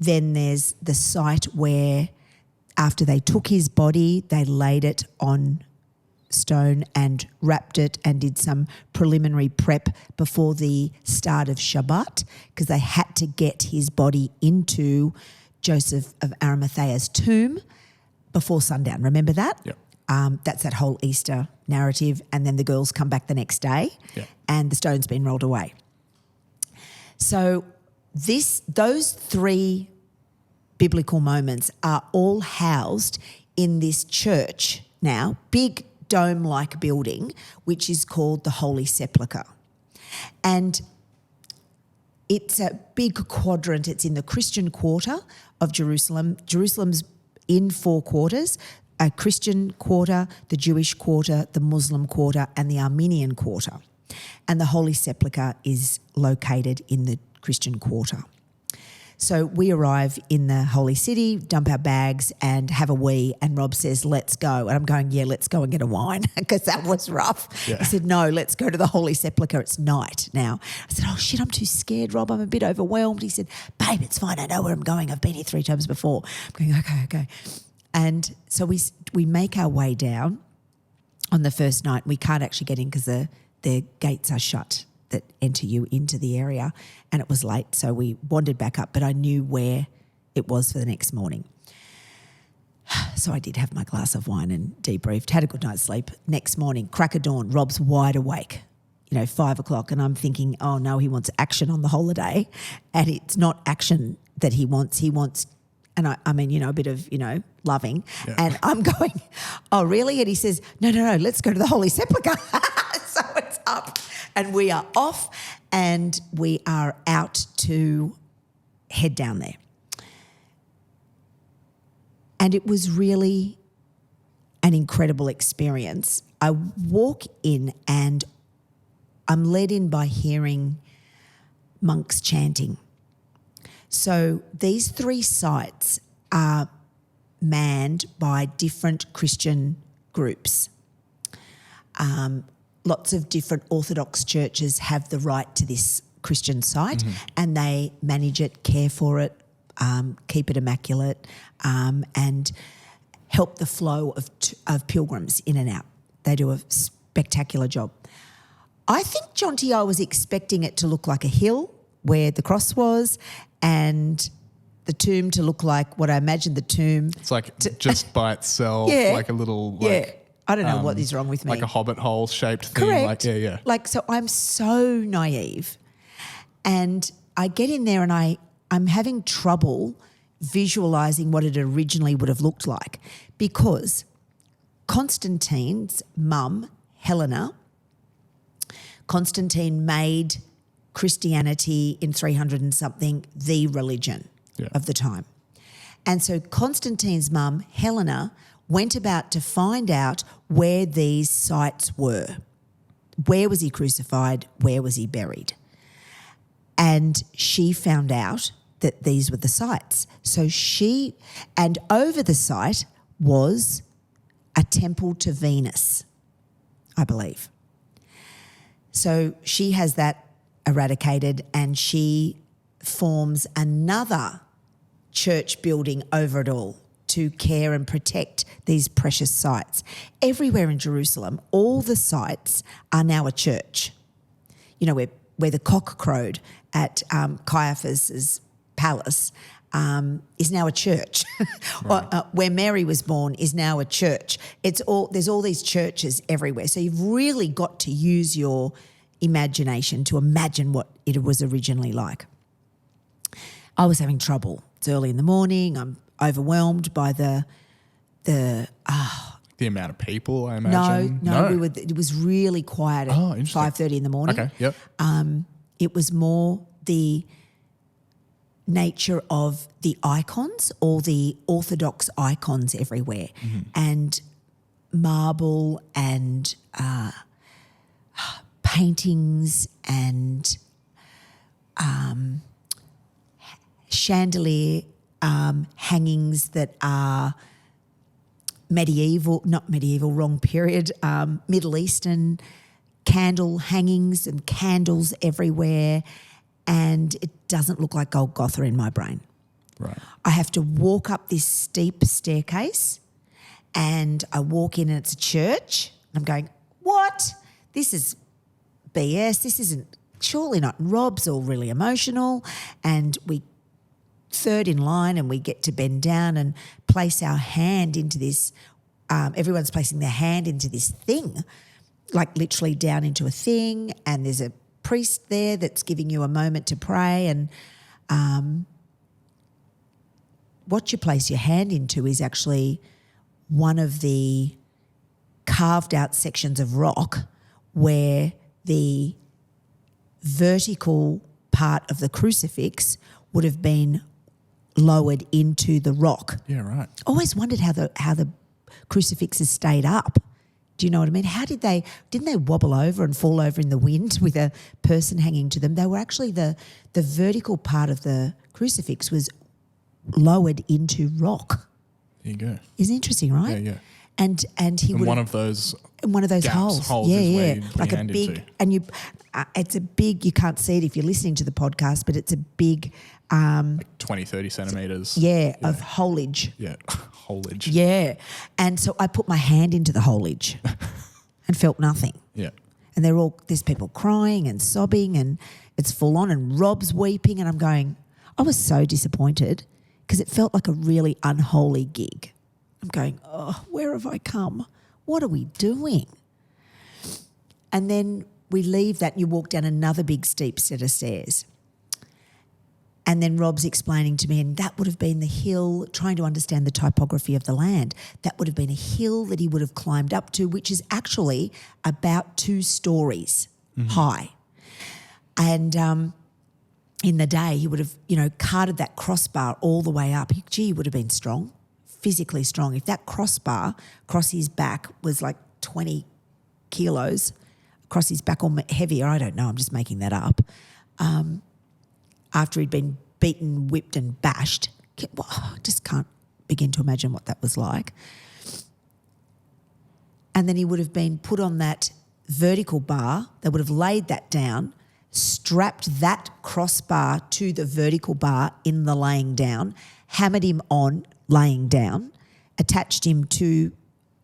then there's the site where after they took his body, they laid it on stone and wrapped it and did some preliminary prep before the start of Shabbat, because they had to get his body into Joseph of Arimathea's tomb before sundown. Remember that? Yep. That's that whole Easter narrative. And then the girls come back the next day and the stone's been rolled away. So those three biblical moments are all housed in this church now, big dome-like building, which is called the Holy Sepulchre. And it's a big quadrant. It's in the Christian quarter of Jerusalem. Jerusalem's in 4 quarters: a Christian quarter, the Jewish quarter, the Muslim quarter, and the Armenian quarter. And the Holy Sepulchre is located in the Christian quarter. So we arrive in the Holy City, dump our bags and have a wee, and Rob says, let's go. And I'm going, yeah, let's go and get a wine, because that was rough. Yeah. He said, no, let's go to the Holy Sepulchre. It's night now. I said, oh, shit, I'm too scared, Rob. I'm a bit overwhelmed. He said, babe, it's fine. I know where I'm going. I've been here 3 times before. I'm going, okay. And so we make our way down on the first night. We can't actually get in because the gates are shut that enter you into the area, and it was late, so we wandered back up, but I knew where it was for the next morning. So I did have my glass of wine and debriefed, had a good night's sleep. Next morning, crack of dawn, Rob's wide awake, 5 o'clock, and I'm thinking, oh no, he wants action on the holiday, and it's not action that he wants, and I mean, a bit of, loving, and I'm going, oh really? And he says, no, let's go to the Holy Sepulchre. So it's up. And we are off and we are out to head down there. And it was really an incredible experience. I walk in and I'm led in by hearing monks chanting. So these 3 sites are manned by different Christian groups. Lots of different Orthodox churches have the right to this Christian site, and they manage it, care for it, keep it immaculate, and help the flow of pilgrims in and out. They do a spectacular job. I think, Jonty, I was expecting it to look like a hill where the cross was, and the tomb to look like what I imagined the tomb. It's like just by itself, like a little... I don't know what is wrong with me. Like a hobbit hole shaped thing. Correct. So I'm so naive, and I get in there and I'm having trouble visualising what it originally would have looked like, because Constantine's mum, Helena, Constantine made Christianity in 300 and something the religion of the time. And so Constantine's mum, Helena, went about to find out where these sites were. Where was he crucified? Where was he buried? And she found out that these were the sites. So and over the site was a temple to Venus, I believe. So she has that eradicated, and she forms another church building over it all to care and protect these precious sites. Everywhere in Jerusalem, all the sites are now a church. Where the cock crowed at Caiaphas's palace is now a church. Right. Where Mary was born is now a church. There's all these churches everywhere. So you've really got to use your imagination to imagine what it was originally like. I was having trouble. It's early in the morning. I'm overwhelmed by the amount of people, I imagine. No. It was really quiet at 5:30 in the morning. Okay, yep. It was more the nature of the icons, all the Orthodox icons everywhere, and marble and paintings and chandelier hangings that are wrong period, Middle Eastern candle hangings and candles everywhere, and it doesn't look like Golgotha in my brain. Right. I have to walk up this steep staircase, and I walk in and it's a church. I'm going, what? This is BS. This isn't, surely not. And Rob's all really emotional, and we third in line and we get to bend down and place our hand into this. Everyone's placing their hand into this thing, like literally down into a thing, and there's a priest there that's giving you a moment to pray, and what you place your hand into is actually one of the carved out sections of rock where the vertical part of the crucifix would have been lowered into the rock. Yeah, right. Always wondered how the crucifixes stayed up. Do you know what I mean? Didn't they wobble over and fall over in the wind with a person hanging to them? They were actually the vertical part of the crucifix was lowered into rock. There you go. Isn't it interesting, right? Yeah, yeah. And he would one of those holes. Yeah, yeah, where you put like your a hand big, into. and you, it's a big. You can't see it if you're listening to the podcast, but it's a big, 20, 30 centimetres. of holage. Yeah, holage. Yeah, and so I put my hand into the holage, and felt nothing. Yeah. And there's people crying and sobbing, and it's full on, and Rob's weeping, and I'm going, I was so disappointed because it felt like a really unholy gig. I'm going, oh, where have I come? What are we doing? And then we leave that and you walk down another big steep set of stairs. And then Rob's explaining to me, and that would have been the hill, trying to understand the typography of the land. That would have been a hill that he would have climbed up to, which is actually about 2 stories high. And in the day, he would have, carted that crossbar all the way up. He would have been strong, physically strong. If that crossbar across his back was like 20 kilos across his back or heavier, I don't know, I'm just making that up. After he'd been beaten, whipped and bashed, I just can't begin to imagine what that was like. And then he would have been put on that vertical bar. They would have laid that down, strapped that crossbar to the vertical bar in the laying down, hammered him on laying down, attached him to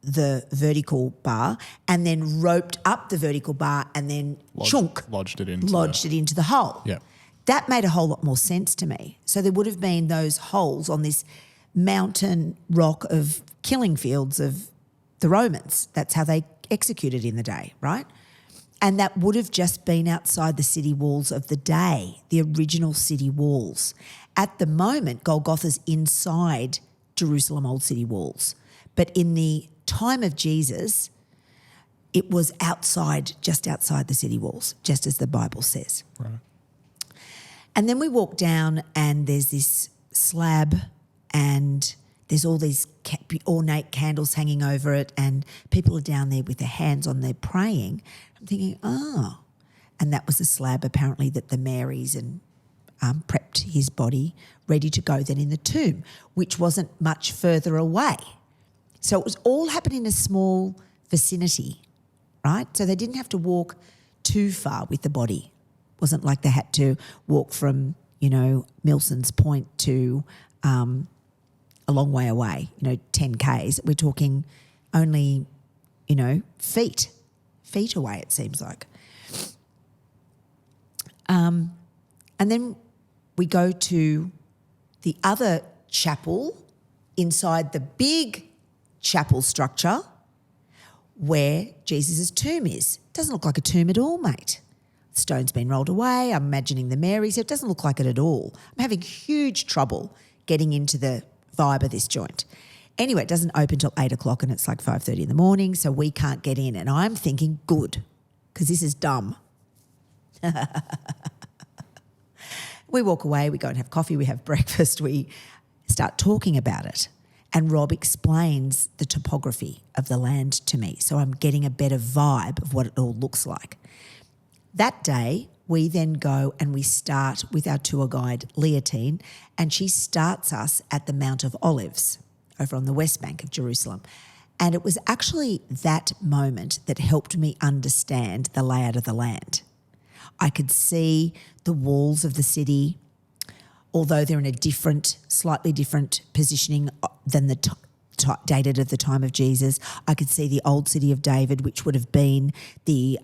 the vertical bar, and then roped up the vertical bar and then lodged it into the hole. Yeah. That made a whole lot more sense to me. So there would have been those holes on this mountain rock of killing fields of the Romans. That's how they executed in the day, right? And that would have just been outside the city walls of the day, the original city walls. At the moment, Golgotha's inside Jerusalem Old City walls. But in the time of Jesus, it was just outside the city walls, just as the Bible says. Right. And then we walk down and there's this slab and there's all these ornate candles hanging over it, and people are down there with their hands on there praying. I'm thinking, and that was the slab apparently that the Marys and prepped his body ready to go then in the tomb, which wasn't much further away. So it was all happening in a small vicinity, right? So they didn't have to walk too far with the body. It wasn't like they had to walk from, Milson's Point to a long way away, 10 Ks. We're talking only, feet away, it seems like. And then we go to the other chapel inside the big chapel structure where Jesus' tomb is. Doesn't look like a tomb at all, mate. The stone's been rolled away. I'm imagining the Marys. It doesn't look like it at all. I'm having huge trouble getting into the vibe of this joint. Anyway, it doesn't open till 8 o'clock and it's like 5:30 in the morning, so we can't get in. And I'm thinking, good, because this is dumb. We walk away, we go and have coffee, we have breakfast, we start talking about it. And Rob explains the topography of the land to me, so I'm getting a better vibe of what it all looks like. That day, we then go and we start with our tour guide, Leontine, and she starts us at the Mount of Olives over on the west bank of Jerusalem. And it was actually that moment that helped me understand the layout of the land. I could see the walls of the city, although they're in a slightly different positioning than the dated at the time of Jesus. I could see the old city of David, which would have been the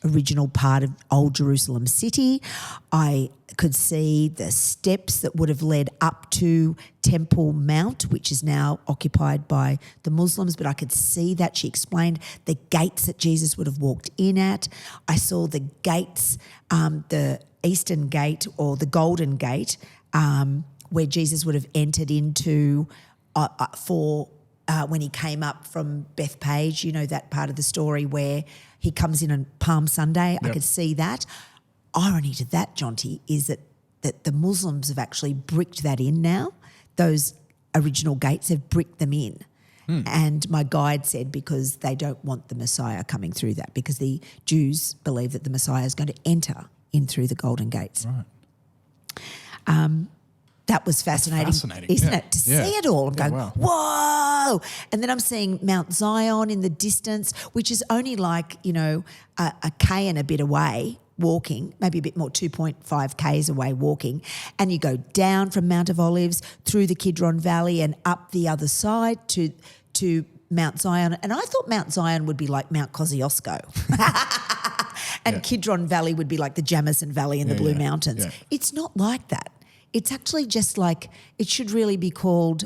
original part of Old Jerusalem city. I could see the steps that would have led up to Temple Mount, which is now occupied by the Muslims, but I could see that. She explained the gates that Jesus would have walked in at. I saw the gates, the Eastern Gate or the Golden Gate, where Jesus would have entered into when he came up from Bethpage, you know, that part of the story where he comes in on Palm Sunday. Yep. I could see that. Irony to that, Jonty, is that the Muslims have actually bricked that in now. Those original gates have bricked them in. And my guide said because they don't want the Messiah coming through that, because the Jews believe that the Messiah is going to enter in through the Golden Gates. Right. That was fascinating, isn't it? To see it all. I'm going, whoa! And then I'm seeing Mount Zion in the distance, which is only like, you know, a K and a bit away walking, maybe a bit more, 2.5 Ks away walking. And you go down from Mount of Olives through the Kidron Valley and up the other side to Mount Zion. And I thought Mount Zion would be like Mount Kosciuszko. And Kidron Valley would be like the Jamison Valley in the Blue Mountains. Yeah. It's not like that. It's actually just like, it should really be called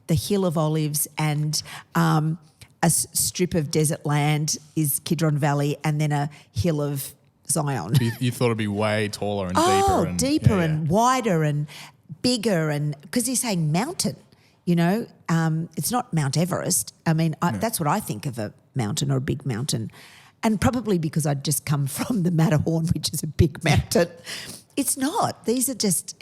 the Hill of Olives, and a strip of desert land is Kidron Valley, and then a hill of Zion. You thought it'd be way taller and deeper. Deeper and wider and bigger, and because he's saying mountain, you know, it's not Mount Everest. I mean, that's what I think of a mountain or a big mountain, and probably because I'd just come from the Matterhorn, which is a big mountain. It's not. These are just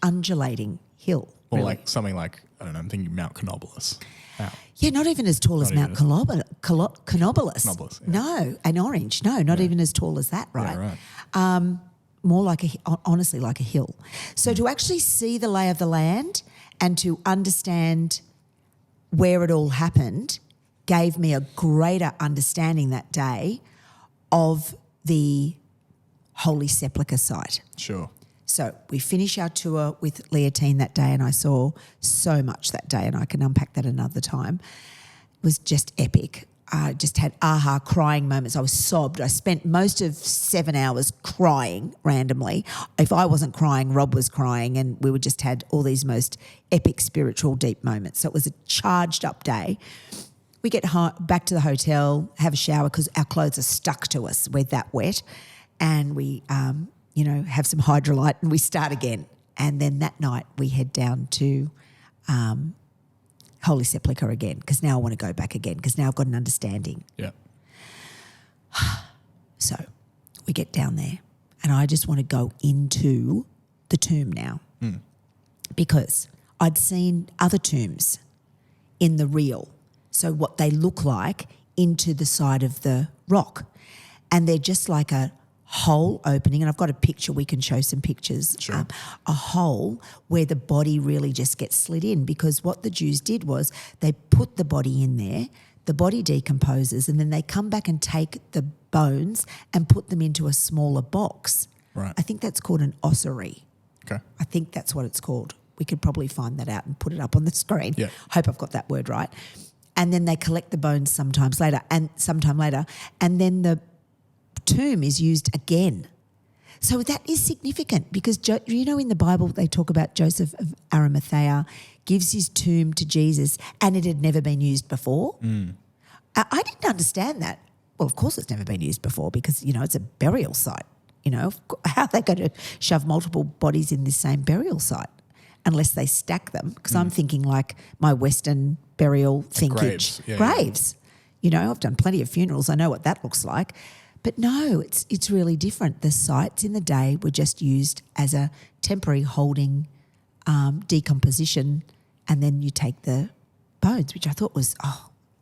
undulating hill. Or really. like something like, I don't know, I'm thinking Mount Canobolas. Wow. Yeah, not even as tall as Mount Canobolas. Yeah. No, and Orange. No, not even as tall as that, right? Yeah, right. More like honestly like a hill. So to actually see the lay of the land and to understand where it all happened gave me a greater understanding that day of the Holy Sepulchre site. Sure. So we finish our tour with Leontine that day, and I saw so much that day, and I can unpack that another time. It was just epic. I just had crying moments. I was sobbed. I spent most of 7 hours crying randomly. If I wasn't crying, Rob was crying, and we just had all these most epic spiritual deep moments. So it was a charged up day. We get back to the hotel, have a shower because our clothes are stuck to us. We're that wet, and we have some Hydrolyte and we start again. And then that night we head down to Holy Sepulchre again, because now I want to go back again, because now I've got an understanding. Yeah. So we get down there and I just want to go into the tomb now because I'd seen other tombs in the real, so what they look like into the side of the rock. And they're just like a hole opening, and I've got a picture, we can show some pictures, sure. A hole where the body really just gets slid in, because what the Jews did was they put the body in there, the body decomposes, and then they come back and take the bones and put them into a smaller box. Right. I think that's called an ossuary. Okay. I think that's what it's called. We could probably find that out and put it up on the screen. Yeah. Hope I've got that word right. And then they collect the bones sometime later, and then the tomb is used again. So that is significant, because in the Bible they talk about Joseph of Arimathea gives his tomb to Jesus and it had never been used before. I didn't understand that. Well, of course it's never been used before, because it's a burial site. How are they going to shove multiple bodies in this same burial site unless they stack them? Because I'm thinking like my Western burial thinkage. Graves. I've done plenty of funerals. I know what that looks like. But no, it's really different. The sites in the day were just used as a temporary holding decomposition, and then you take the bones, which I thought was,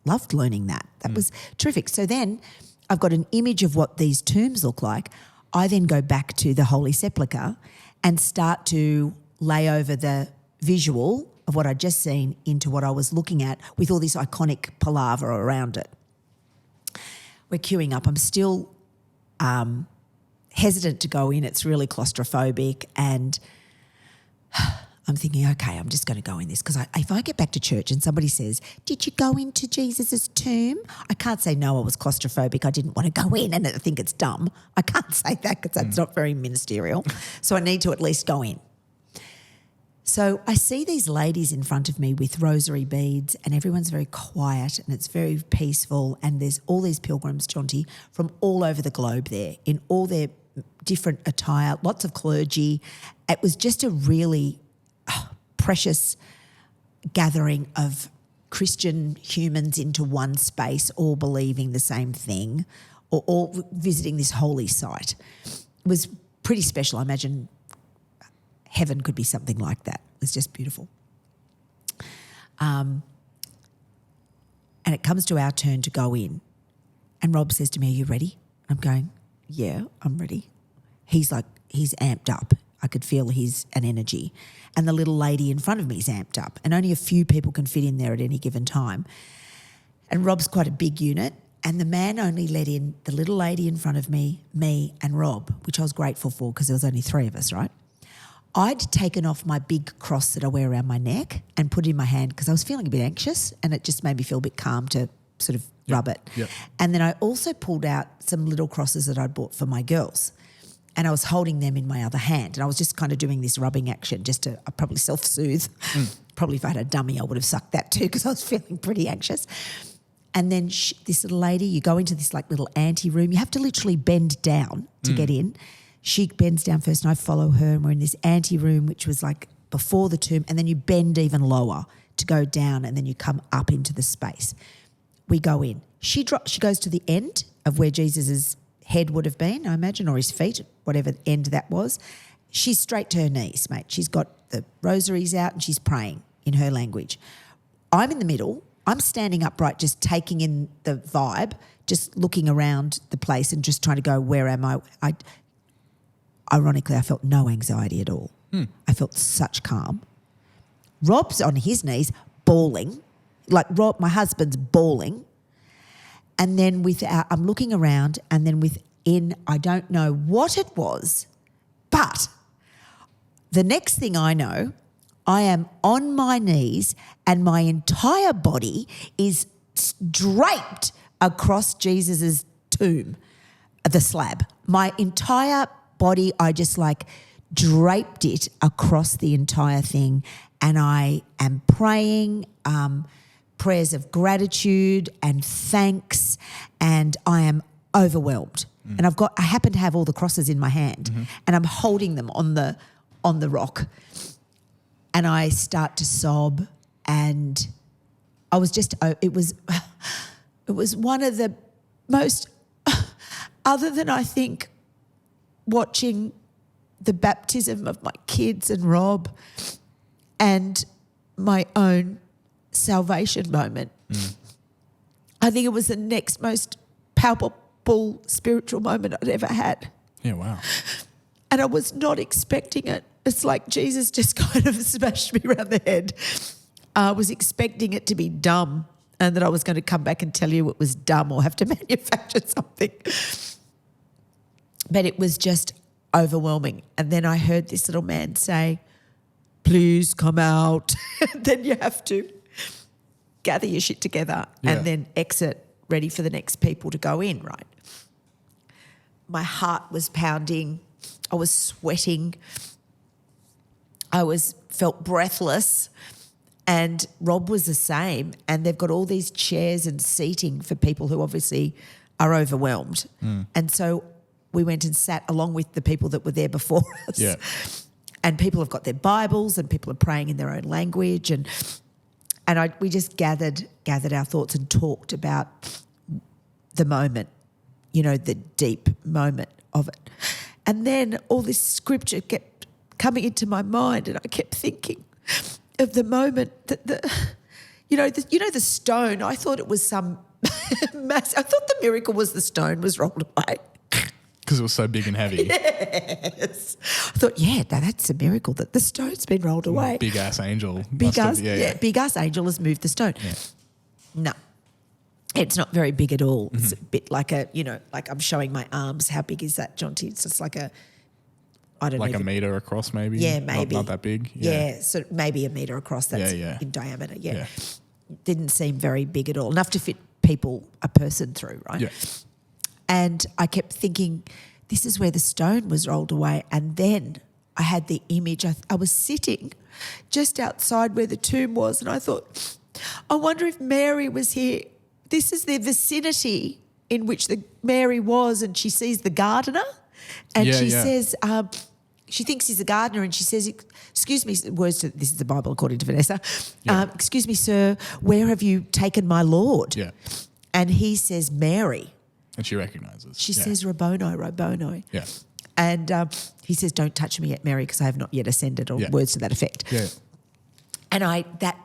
loved learning that. That was terrific. So then I've got an image of what these tombs look like. I then go back to the Holy Sepulchre and start to lay over the visual of what I'd just seen into what I was looking at with all this iconic palaver around it. We're queuing up. I'm still hesitant to go in. It's really claustrophobic, and I'm thinking, okay, I'm just going to go in this because if I get back to church and somebody says, did you go into Jesus' tomb? I can't say, no, I was claustrophobic. I didn't want to go in and I think it's dumb. I can't say that because that's not very ministerial. So I need to at least go in. So I see these ladies in front of me with rosary beads, and everyone's very quiet and it's very peaceful, and there's all these pilgrims, Jonty, from all over the globe there in all their different attire, lots of clergy. It was just a really precious gathering of Christian humans into one space, all believing the same thing, or all visiting this holy site. It was pretty special. I imagine heaven could be something like that. It's just beautiful. And it comes to our turn to go in. And Rob says to me, are you ready? I'm going, yeah, I'm ready. He's amped up. I could feel an energy. And the little lady in front of me is amped up. And only a few people can fit in there at any given time. And Rob's quite a big unit. And the man only let in the little lady in front of me, and Rob, which I was grateful for because there was only three of us, right? I'd taken off my big cross that I wear around my neck and put it in my hand because I was feeling a bit anxious, and it just made me feel a bit calm to sort of rub it. Yep. And then I also pulled out some little crosses that I'd bought for my girls, and I was holding them in my other hand, and I was just kind of doing this rubbing action just to probably self-soothe. Probably if I had a dummy I would have sucked that too because I was feeling pretty anxious. And then this little lady, you go into this like little ante room. You have to literally bend down to get in. She bends down first and I follow her, and we're in this ante room which was like before the tomb, and then you bend even lower to go down, and then you come up into the space. We go in. She goes to the end of where Jesus's head would have been, I imagine, or his feet, whatever end that was. She's straight to her knees, mate. She's got the rosaries out and she's praying in her language. I'm in the middle. I'm standing upright, just taking in the vibe, just looking around the place and just trying to go, where am I? Ironically, I felt no anxiety at all. I felt such calm. Rob's on his knees bawling, like Rob, my husband's bawling. And then I'm looking around, and then within, I don't know what it was, but the next thing I know, I am on my knees and my entire body is draped across Jesus's tomb, the slab. My entire body, I just like draped it across the entire thing, and I am praying prayers of gratitude and thanks, and I am overwhelmed. And I happen to have all the crosses in my hand, and I'm holding them on the rock, and I start to sob, and I was just it was one of the most other than I think watching the baptism of my kids and Rob and my own salvation moment. I think it was the next most palpable spiritual moment I'd ever had. Yeah, wow. And I was not expecting it. It's like Jesus just kind of smashed me around the head. I was expecting it to be dumb and that I was going to come back and tell you it was dumb or have to manufacture something. But it was just overwhelming. And then I heard this little man say, please come out. Then you have to gather your shit together and then exit, ready for the next people to go in, right? My heart was pounding. I was sweating. I felt breathless. And Rob was the same. And they've got all these chairs and seating for people who obviously are overwhelmed. And so we went and sat along with the people that were there before us. Yeah. And people have got their Bibles and people are praying in their own language. And we just gathered our thoughts and talked about the moment, the deep moment of it. And then all this scripture kept coming into my mind, and I kept thinking of the moment that the stone. I thought it was some mass. I thought the miracle was the stone was rolled away. Because Because it was so big and heavy. Yes. I thought, now that's a miracle that the stone's been rolled away. Big ass angel. Big ass angel has moved the stone. Yeah. No. It's not very big at all. It's a bit like like I'm showing my arms. How big is that, Jonty? It's just like I don't know. Like a metre across maybe? Yeah, maybe. Not that big? Yeah, so maybe a metre across. That's in diameter, Yeah. Didn't seem very big at all. Enough to fit a person through, right? Yeah. And I kept thinking, this is where the stone was rolled away. And then I had the image. I was sitting just outside where the tomb was, and I thought, I wonder if Mary was here. This is the vicinity in which Mary was, and she sees the gardener, and she says, she thinks he's a gardener, and she says, excuse me, this is the Bible according to Vanessa, excuse me, sir, where have you taken my Lord? Yeah. And he says, Mary. And she recognises. She says, Rabboni, Rabboni. Yeah. And he says, don't touch me yet, Mary, because I have not yet ascended, or words to that effect. Yeah. And that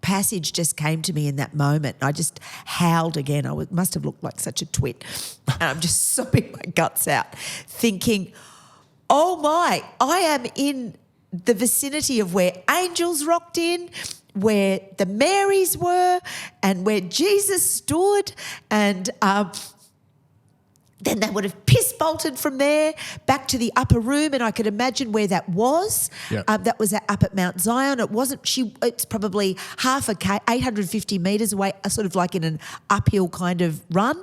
passage just came to me in that moment. I just howled again. Must have looked like such a twit. And I'm just sobbing my guts out, thinking, oh my, I am in the vicinity of where angels rocked in, where the Marys were, and where Jesus stood, and then they would have piss-bolted from there back to the upper room, and I could imagine where that was. Yep. That was up at Mount Zion. It's probably half a K, 850 metres away, sort of like in an uphill kind of run,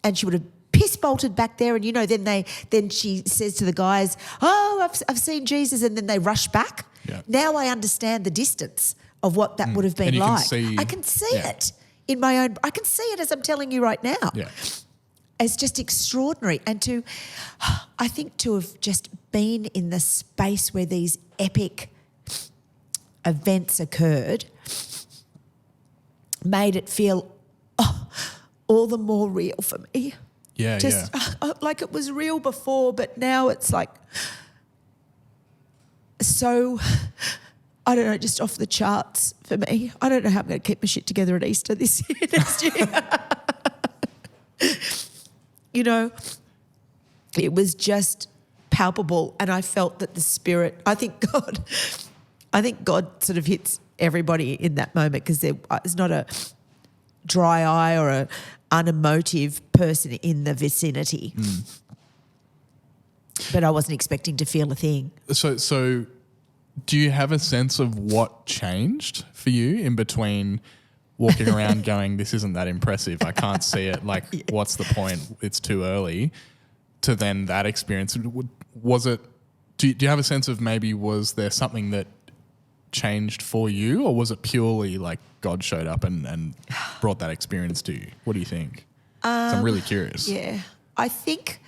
and she would have piss-bolted back there, and then she says to the guys, oh, I've seen Jesus, and then they rush back. Yeah. Now I understand the distance of what that would have been like. I can see it in my own. I can see it as I'm telling you right now. Yeah. It's just extraordinary. And I think to have just been in the space where these epic events occurred made it feel all the more real for me. Yeah, Like it was real before, but now it's like so, I don't know, just off the charts for me. I don't know how I'm going to keep my shit together at Easter this year, next year. It was just palpable, and I felt that the Spirit, I think God sort of hits everybody in that moment, because there's not a dry eye or a unemotive person in the vicinity. But I wasn't expecting to feel a thing. So do you have a sense of what changed for you in between walking around going, this isn't that impressive, I can't see it, like what's the point, it's too early, to then that experience? Was it, do you have a sense of maybe was there something that changed for you, or was it purely like God showed up and brought that experience to you? What do you think? 'Cause I'm really curious. Yeah. I think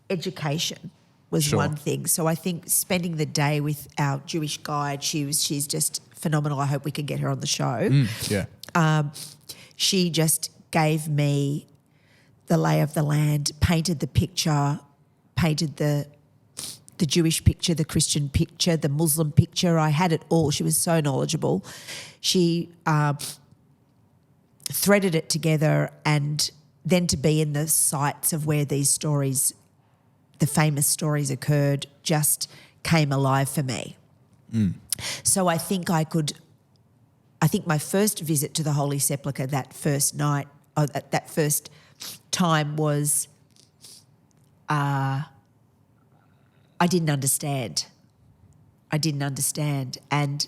education was one thing. So I think spending the day with our Jewish guide, she's just phenomenal. I hope we can get her on the show. She just gave me the lay of the land, painted the picture, painted the Jewish picture, the Christian picture, the Muslim picture. I had it all. She was so knowledgeable. She threaded it together, and then to be in the sites of where these stories, the famous stories occurred, just came alive for me. So I think my first visit to the Holy Sepulchre that first night, or that first time was, I didn't understand. And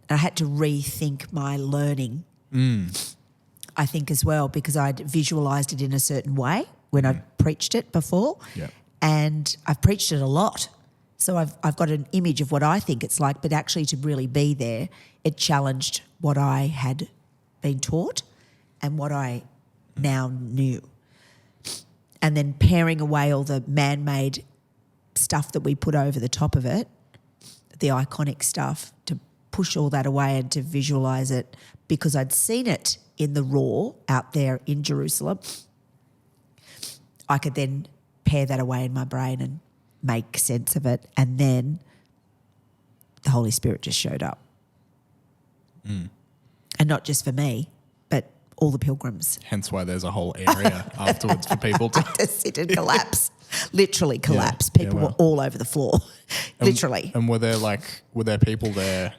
I had to rethink my learning, I think, as well, because I'd visualised it in a certain way when I preached it before, and I've preached it a lot. So I've got an image of what I think it's like, but actually to really be there, it challenged what I had been taught and what I now knew. And then paring away all the man-made stuff that we put over the top of it, the iconic stuff, to push all that away and to visualise it, because I'd seen it in the raw out there in Jerusalem. I could then pare that away in my brain and make sense of it, and then the Holy Spirit just showed up. And not just for me, but all the pilgrims. Hence why there's a whole area afterwards for people to sit and collapse. literally collapsed. Yeah, People wow. were all over the floor, literally. And were there people there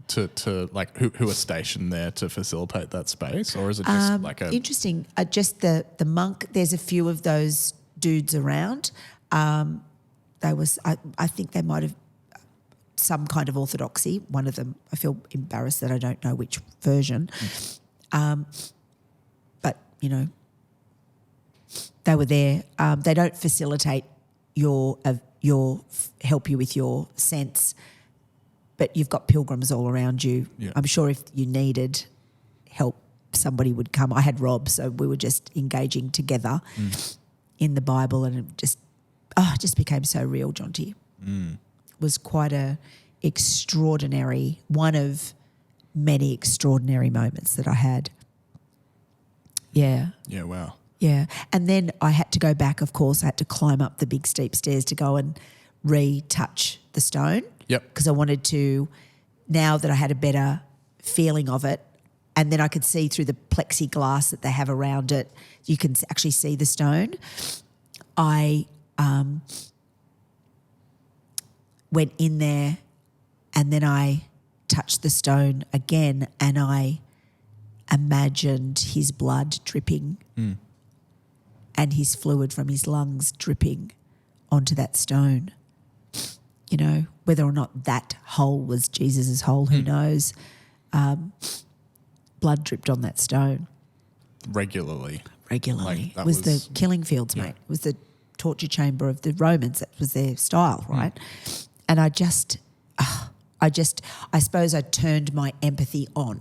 to like who are stationed there to facilitate that space, or is it just like a Interesting. Just the monk. There's a few of those dudes around. I think they might have some kind of orthodoxy. One of them. I feel embarrassed that I don't know which version. But they were there. They don't facilitate your help you with your sense, but you've got pilgrims all around you. Yeah. I'm sure if you needed help, somebody would come. I had Rob, so we were just engaging together in the Bible, and it just became so real, Jonty. It was quite a extraordinary, one of many extraordinary moments that I had. Yeah. Yeah, wow. Yeah. And then I had to go back, of course. I had to climb up the big steep stairs to go and retouch the stone. Yep. Because I wanted to, now that I had a better feeling of it, and then I could see through the plexiglass that they have around it, you can actually see the stone. I went in there and then I touched the stone again, and I imagined his blood dripping and his fluid from his lungs dripping onto that stone. Whether or not that hole was Jesus's hole, who knows? Blood dripped on that stone. Regularly. Like, that it was the killing fields, mate. It was the torture chamber of the Romans. That was their style, right? And I suppose I turned my empathy on.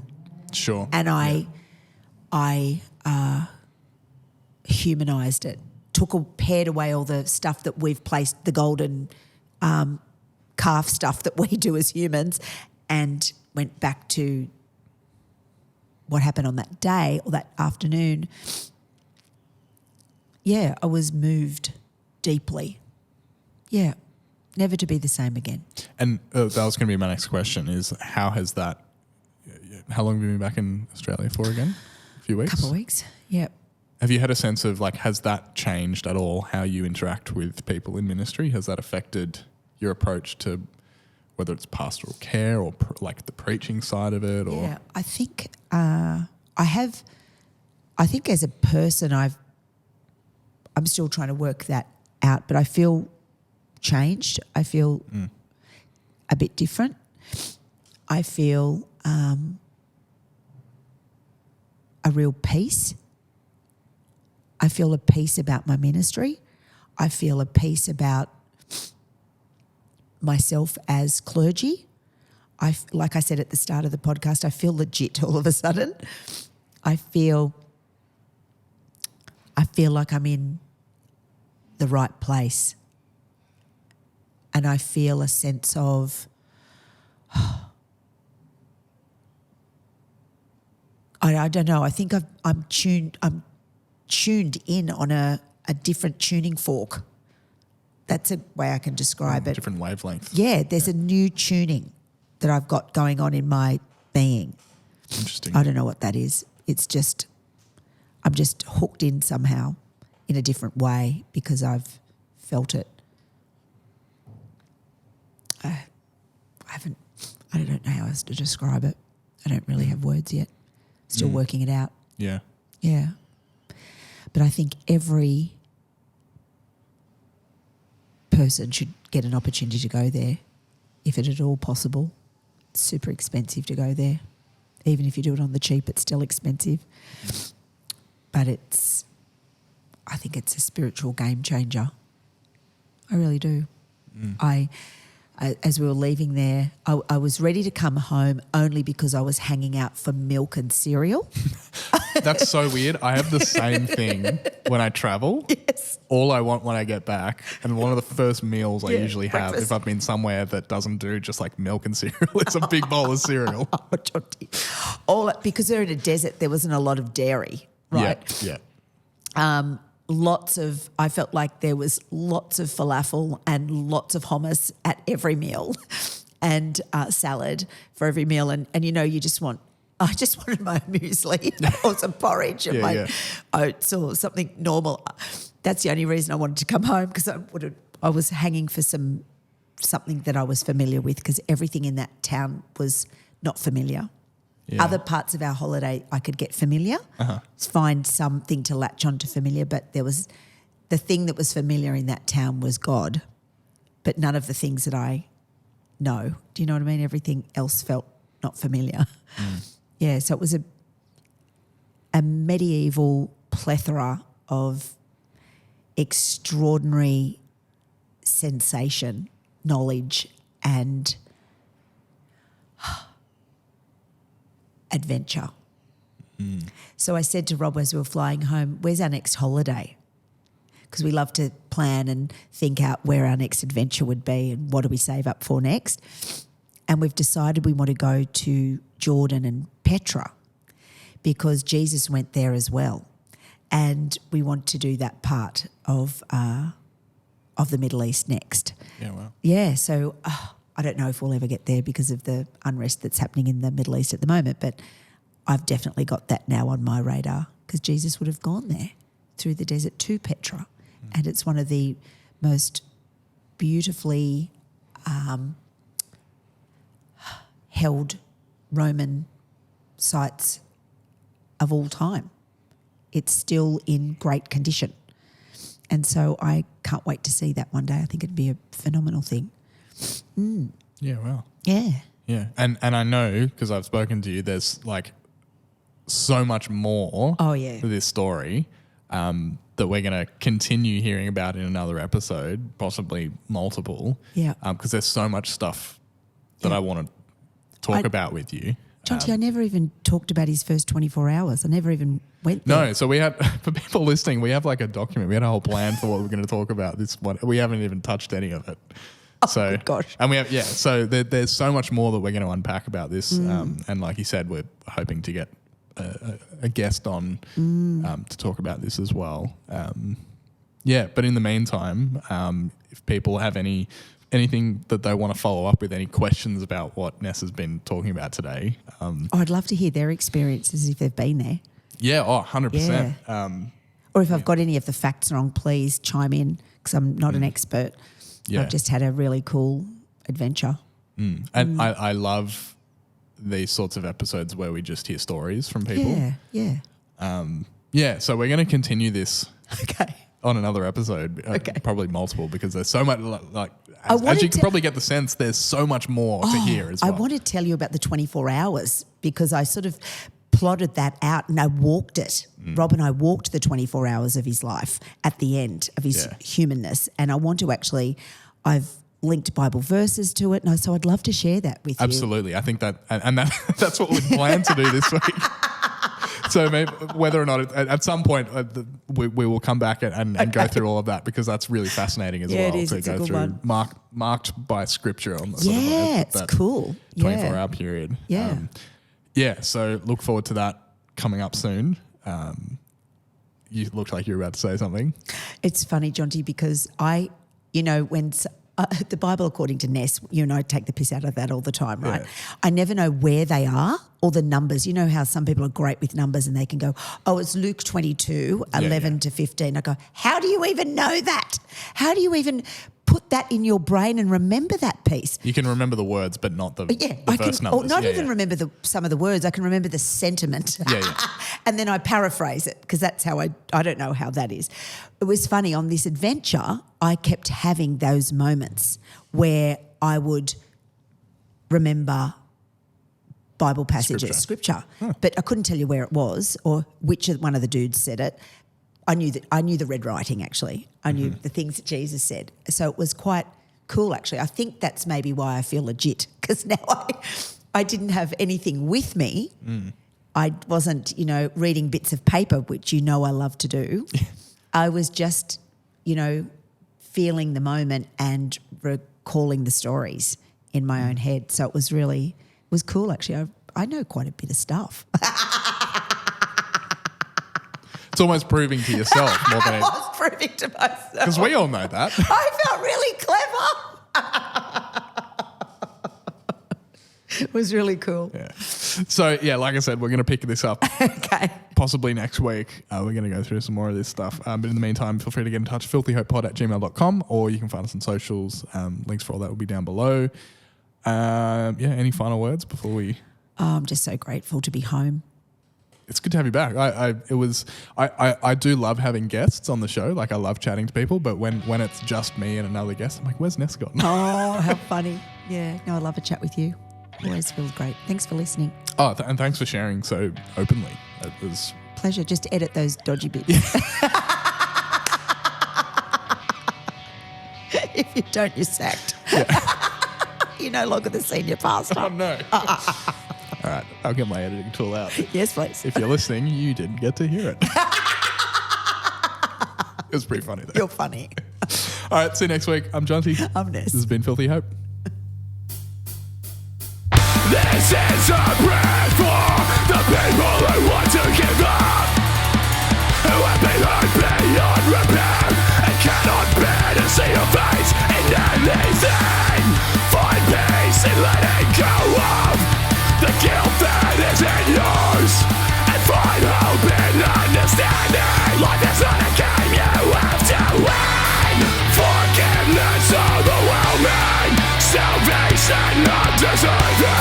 Sure. And I humanised it, pared away all the stuff that we've placed, the golden calf stuff that we do as humans, and went back to what happened on that day or that afternoon. Yeah, I was moved deeply. Yeah, never to be the same again. And that was going to be my next question is how long have you been back in Australia for again? A few weeks? Couple of weeks, yeah. Have you had a sense of has that changed at all how you interact with people in ministry? Has that affected your approach to whether it's pastoral care or the preaching side of it? Or? Yeah, I think I think as a person I'm still trying to work that out, but I feel changed. I feel a bit different. I feel a real peace. I feel a peace about my ministry. I feel a peace about myself as clergy. Like I said at the start of the podcast, I feel legit all of a sudden. I feel like I'm in the right place. And I feel a sense of I don't know. I think I'm tuned in on a different tuning fork. That's a way I can describe it. Different wavelength. Yeah, there's a new tuning that I've got going on in my being. Interesting. I don't know what that is. It's just I'm just hooked in somehow in a different way because I've felt it. I don't know how else to describe it. I don't really have words yet. Still working it out. Yeah. Yeah. But I think every person should get an opportunity to go there, if it at all possible. It's super expensive to go there. Even if you do it on the cheap, it's still expensive. But I think it's a spiritual game changer. I really do. As we were leaving there, I was ready to come home only because I was hanging out for milk and cereal. That's so weird. I have the same thing when I travel. Yes. All I want when I get back, and one of the first meals I usually have breakfast. if I've been somewhere that doesn't do just milk and cereal, it's a big bowl of cereal. Oh, Jonty. Because they're in a desert, there wasn't a lot of dairy, right? Yeah. I felt like there was lots of falafel and lots of hummus at every meal and salad for every meal. And you just I just wanted my muesli or some porridge and my oats or something normal. that's the only reason I wanted to come home, because I was hanging for something that I was familiar with, because everything in that town was not familiar. Yeah. Other parts of our holiday I could get familiar, find something to latch on to familiar, but there was the thing that was familiar in that town was God, but none of the things that I know. Do you know what I mean? Everything else felt not familiar. Yeah, so it was a medieval plethora of extraordinary sensation, knowledge and adventure. So I said to Rob as we were flying home, where's our next holiday? Because we love to plan and think out where our next adventure would be and what do we save up for next. And we've decided we want to go to Jordan and Petra because Jesus went there as well. And we want to do that part of the Middle East next. Yeah, wow. Yeah, so I don't know if we'll ever get there because of the unrest that's happening in the Middle East at the moment, but I've definitely got that now on my radar because Jesus would have gone there through the desert to Petra. And it's one of the most beautifully held Roman sites of all time. It's still in great condition. And so I can't wait to see that one day. I think it'd be a phenomenal thing. Yeah, wow. Yeah. Yeah, and I know because I've spoken to you, there's like so much more to this story that we're going to continue hearing about in another episode, possibly multiple. Yeah. Because there's so much stuff that I want to talk about with you. Jonty, I never even talked about his first 24 hours. I never even went there. No, so we had, for people listening, we have like a document. We had a whole plan for what we're going to talk about this one. We haven't even touched any of it. So, good gosh. And we have, so there's so much more that we're going to unpack about this. And like you said, we're hoping to get a guest on to talk about this as well. But in the meantime, if people have anything that they want to follow up with, any questions about what Ness has been talking about today. I'd love to hear their experiences if they've been there. Yeah, 100%. Or if I've got any of the facts wrong, please chime in because I'm not an expert. Yeah. I've just had a really cool adventure. And I love these sorts of episodes where we just hear stories from people. Yeah. So we're going to continue this Okay. on another episode, probably multiple, because there's so much, as you can probably get the sense, there's so much more to hear as well. I want to tell you about the 24 hours because I sort of plotted that out and I walked it. Rob and I walked the 24 hours of his life at the end of his humanness. And I want to actually, I've linked Bible verses to it. And so I'd love to share that with you. Absolutely. I think that's what we plan to do this week. So maybe whether or not at some point we will come back and go through all of that because that's really fascinating as well. It is. To It's go a good through one. marked by scripture on the It's cool. 24-hour period. Yeah. So look forward to that coming up soon. You looked like you were about to say something. It's funny, Jonty, because when the Bible, according to Ness, you and I take the piss out of that all the time, right? Yeah. I never know where they are or the numbers. You know how some people are great with numbers and they can go, it's Luke 22, 11 to 15. I go, how do you even know that? How do you even put that in your brain and remember that piece? You can remember the words, but not the verse numbers. Or not even remember some of the words. I can remember the sentiment. And then I paraphrase it because that's how I don't know how that is. It was funny. On this adventure, I kept having those moments where I would remember Bible passages, scripture. But I couldn't tell you where it was or which one of the dudes said it. I knew the red writing actually. I knew the things that Jesus said. So it was quite cool actually. I think that's maybe why I feel legit because now I didn't have anything with me. I wasn't, reading bits of paper, which I love to do. I was just, feeling the moment and recalling the stories in my own head. So it was cool actually. I know quite a bit of stuff. It's almost proving to yourself more than I was proving to myself. Because we all know that. I felt really clever. It was really cool. Yeah. So, like I said, we're going to pick this up possibly next week, we're going to go through some more of this stuff. But in the meantime, feel free to get in touch, filthyhopepod@gmail.com, or you can find us on socials. Links for all that will be down below. Any final words before we... I'm just so grateful to be home. It's good to have you back. I do love having guests on the show. Like, I love chatting to people, but when it's just me and another guest, I'm like, where's Ness gone? Oh, how funny. Yeah, no, I love a chat with you. Always feels great. Thanks for listening. Oh, and thanks for sharing so openly. It was... Pleasure. Just edit those dodgy bits. If you don't, you're sacked. Yeah. You're no longer the senior pastor. Oh, no. All right, I'll get my editing tool out. Yes, please. If you're listening, you didn't get to hear it. It was pretty funny, though. You're funny. All right, see you next week. I'm Jonty. I'm Ness. This has been Filthy Hope. This is a prayer for the people who want to give up, who have been hurt beyond repair and cannot bear to see your face in anything. Find peace in letting go of the guilt that is in yours, and find hope in understanding. Life is not a game you have to win. Forgiveness overwhelming, salvation not deserving.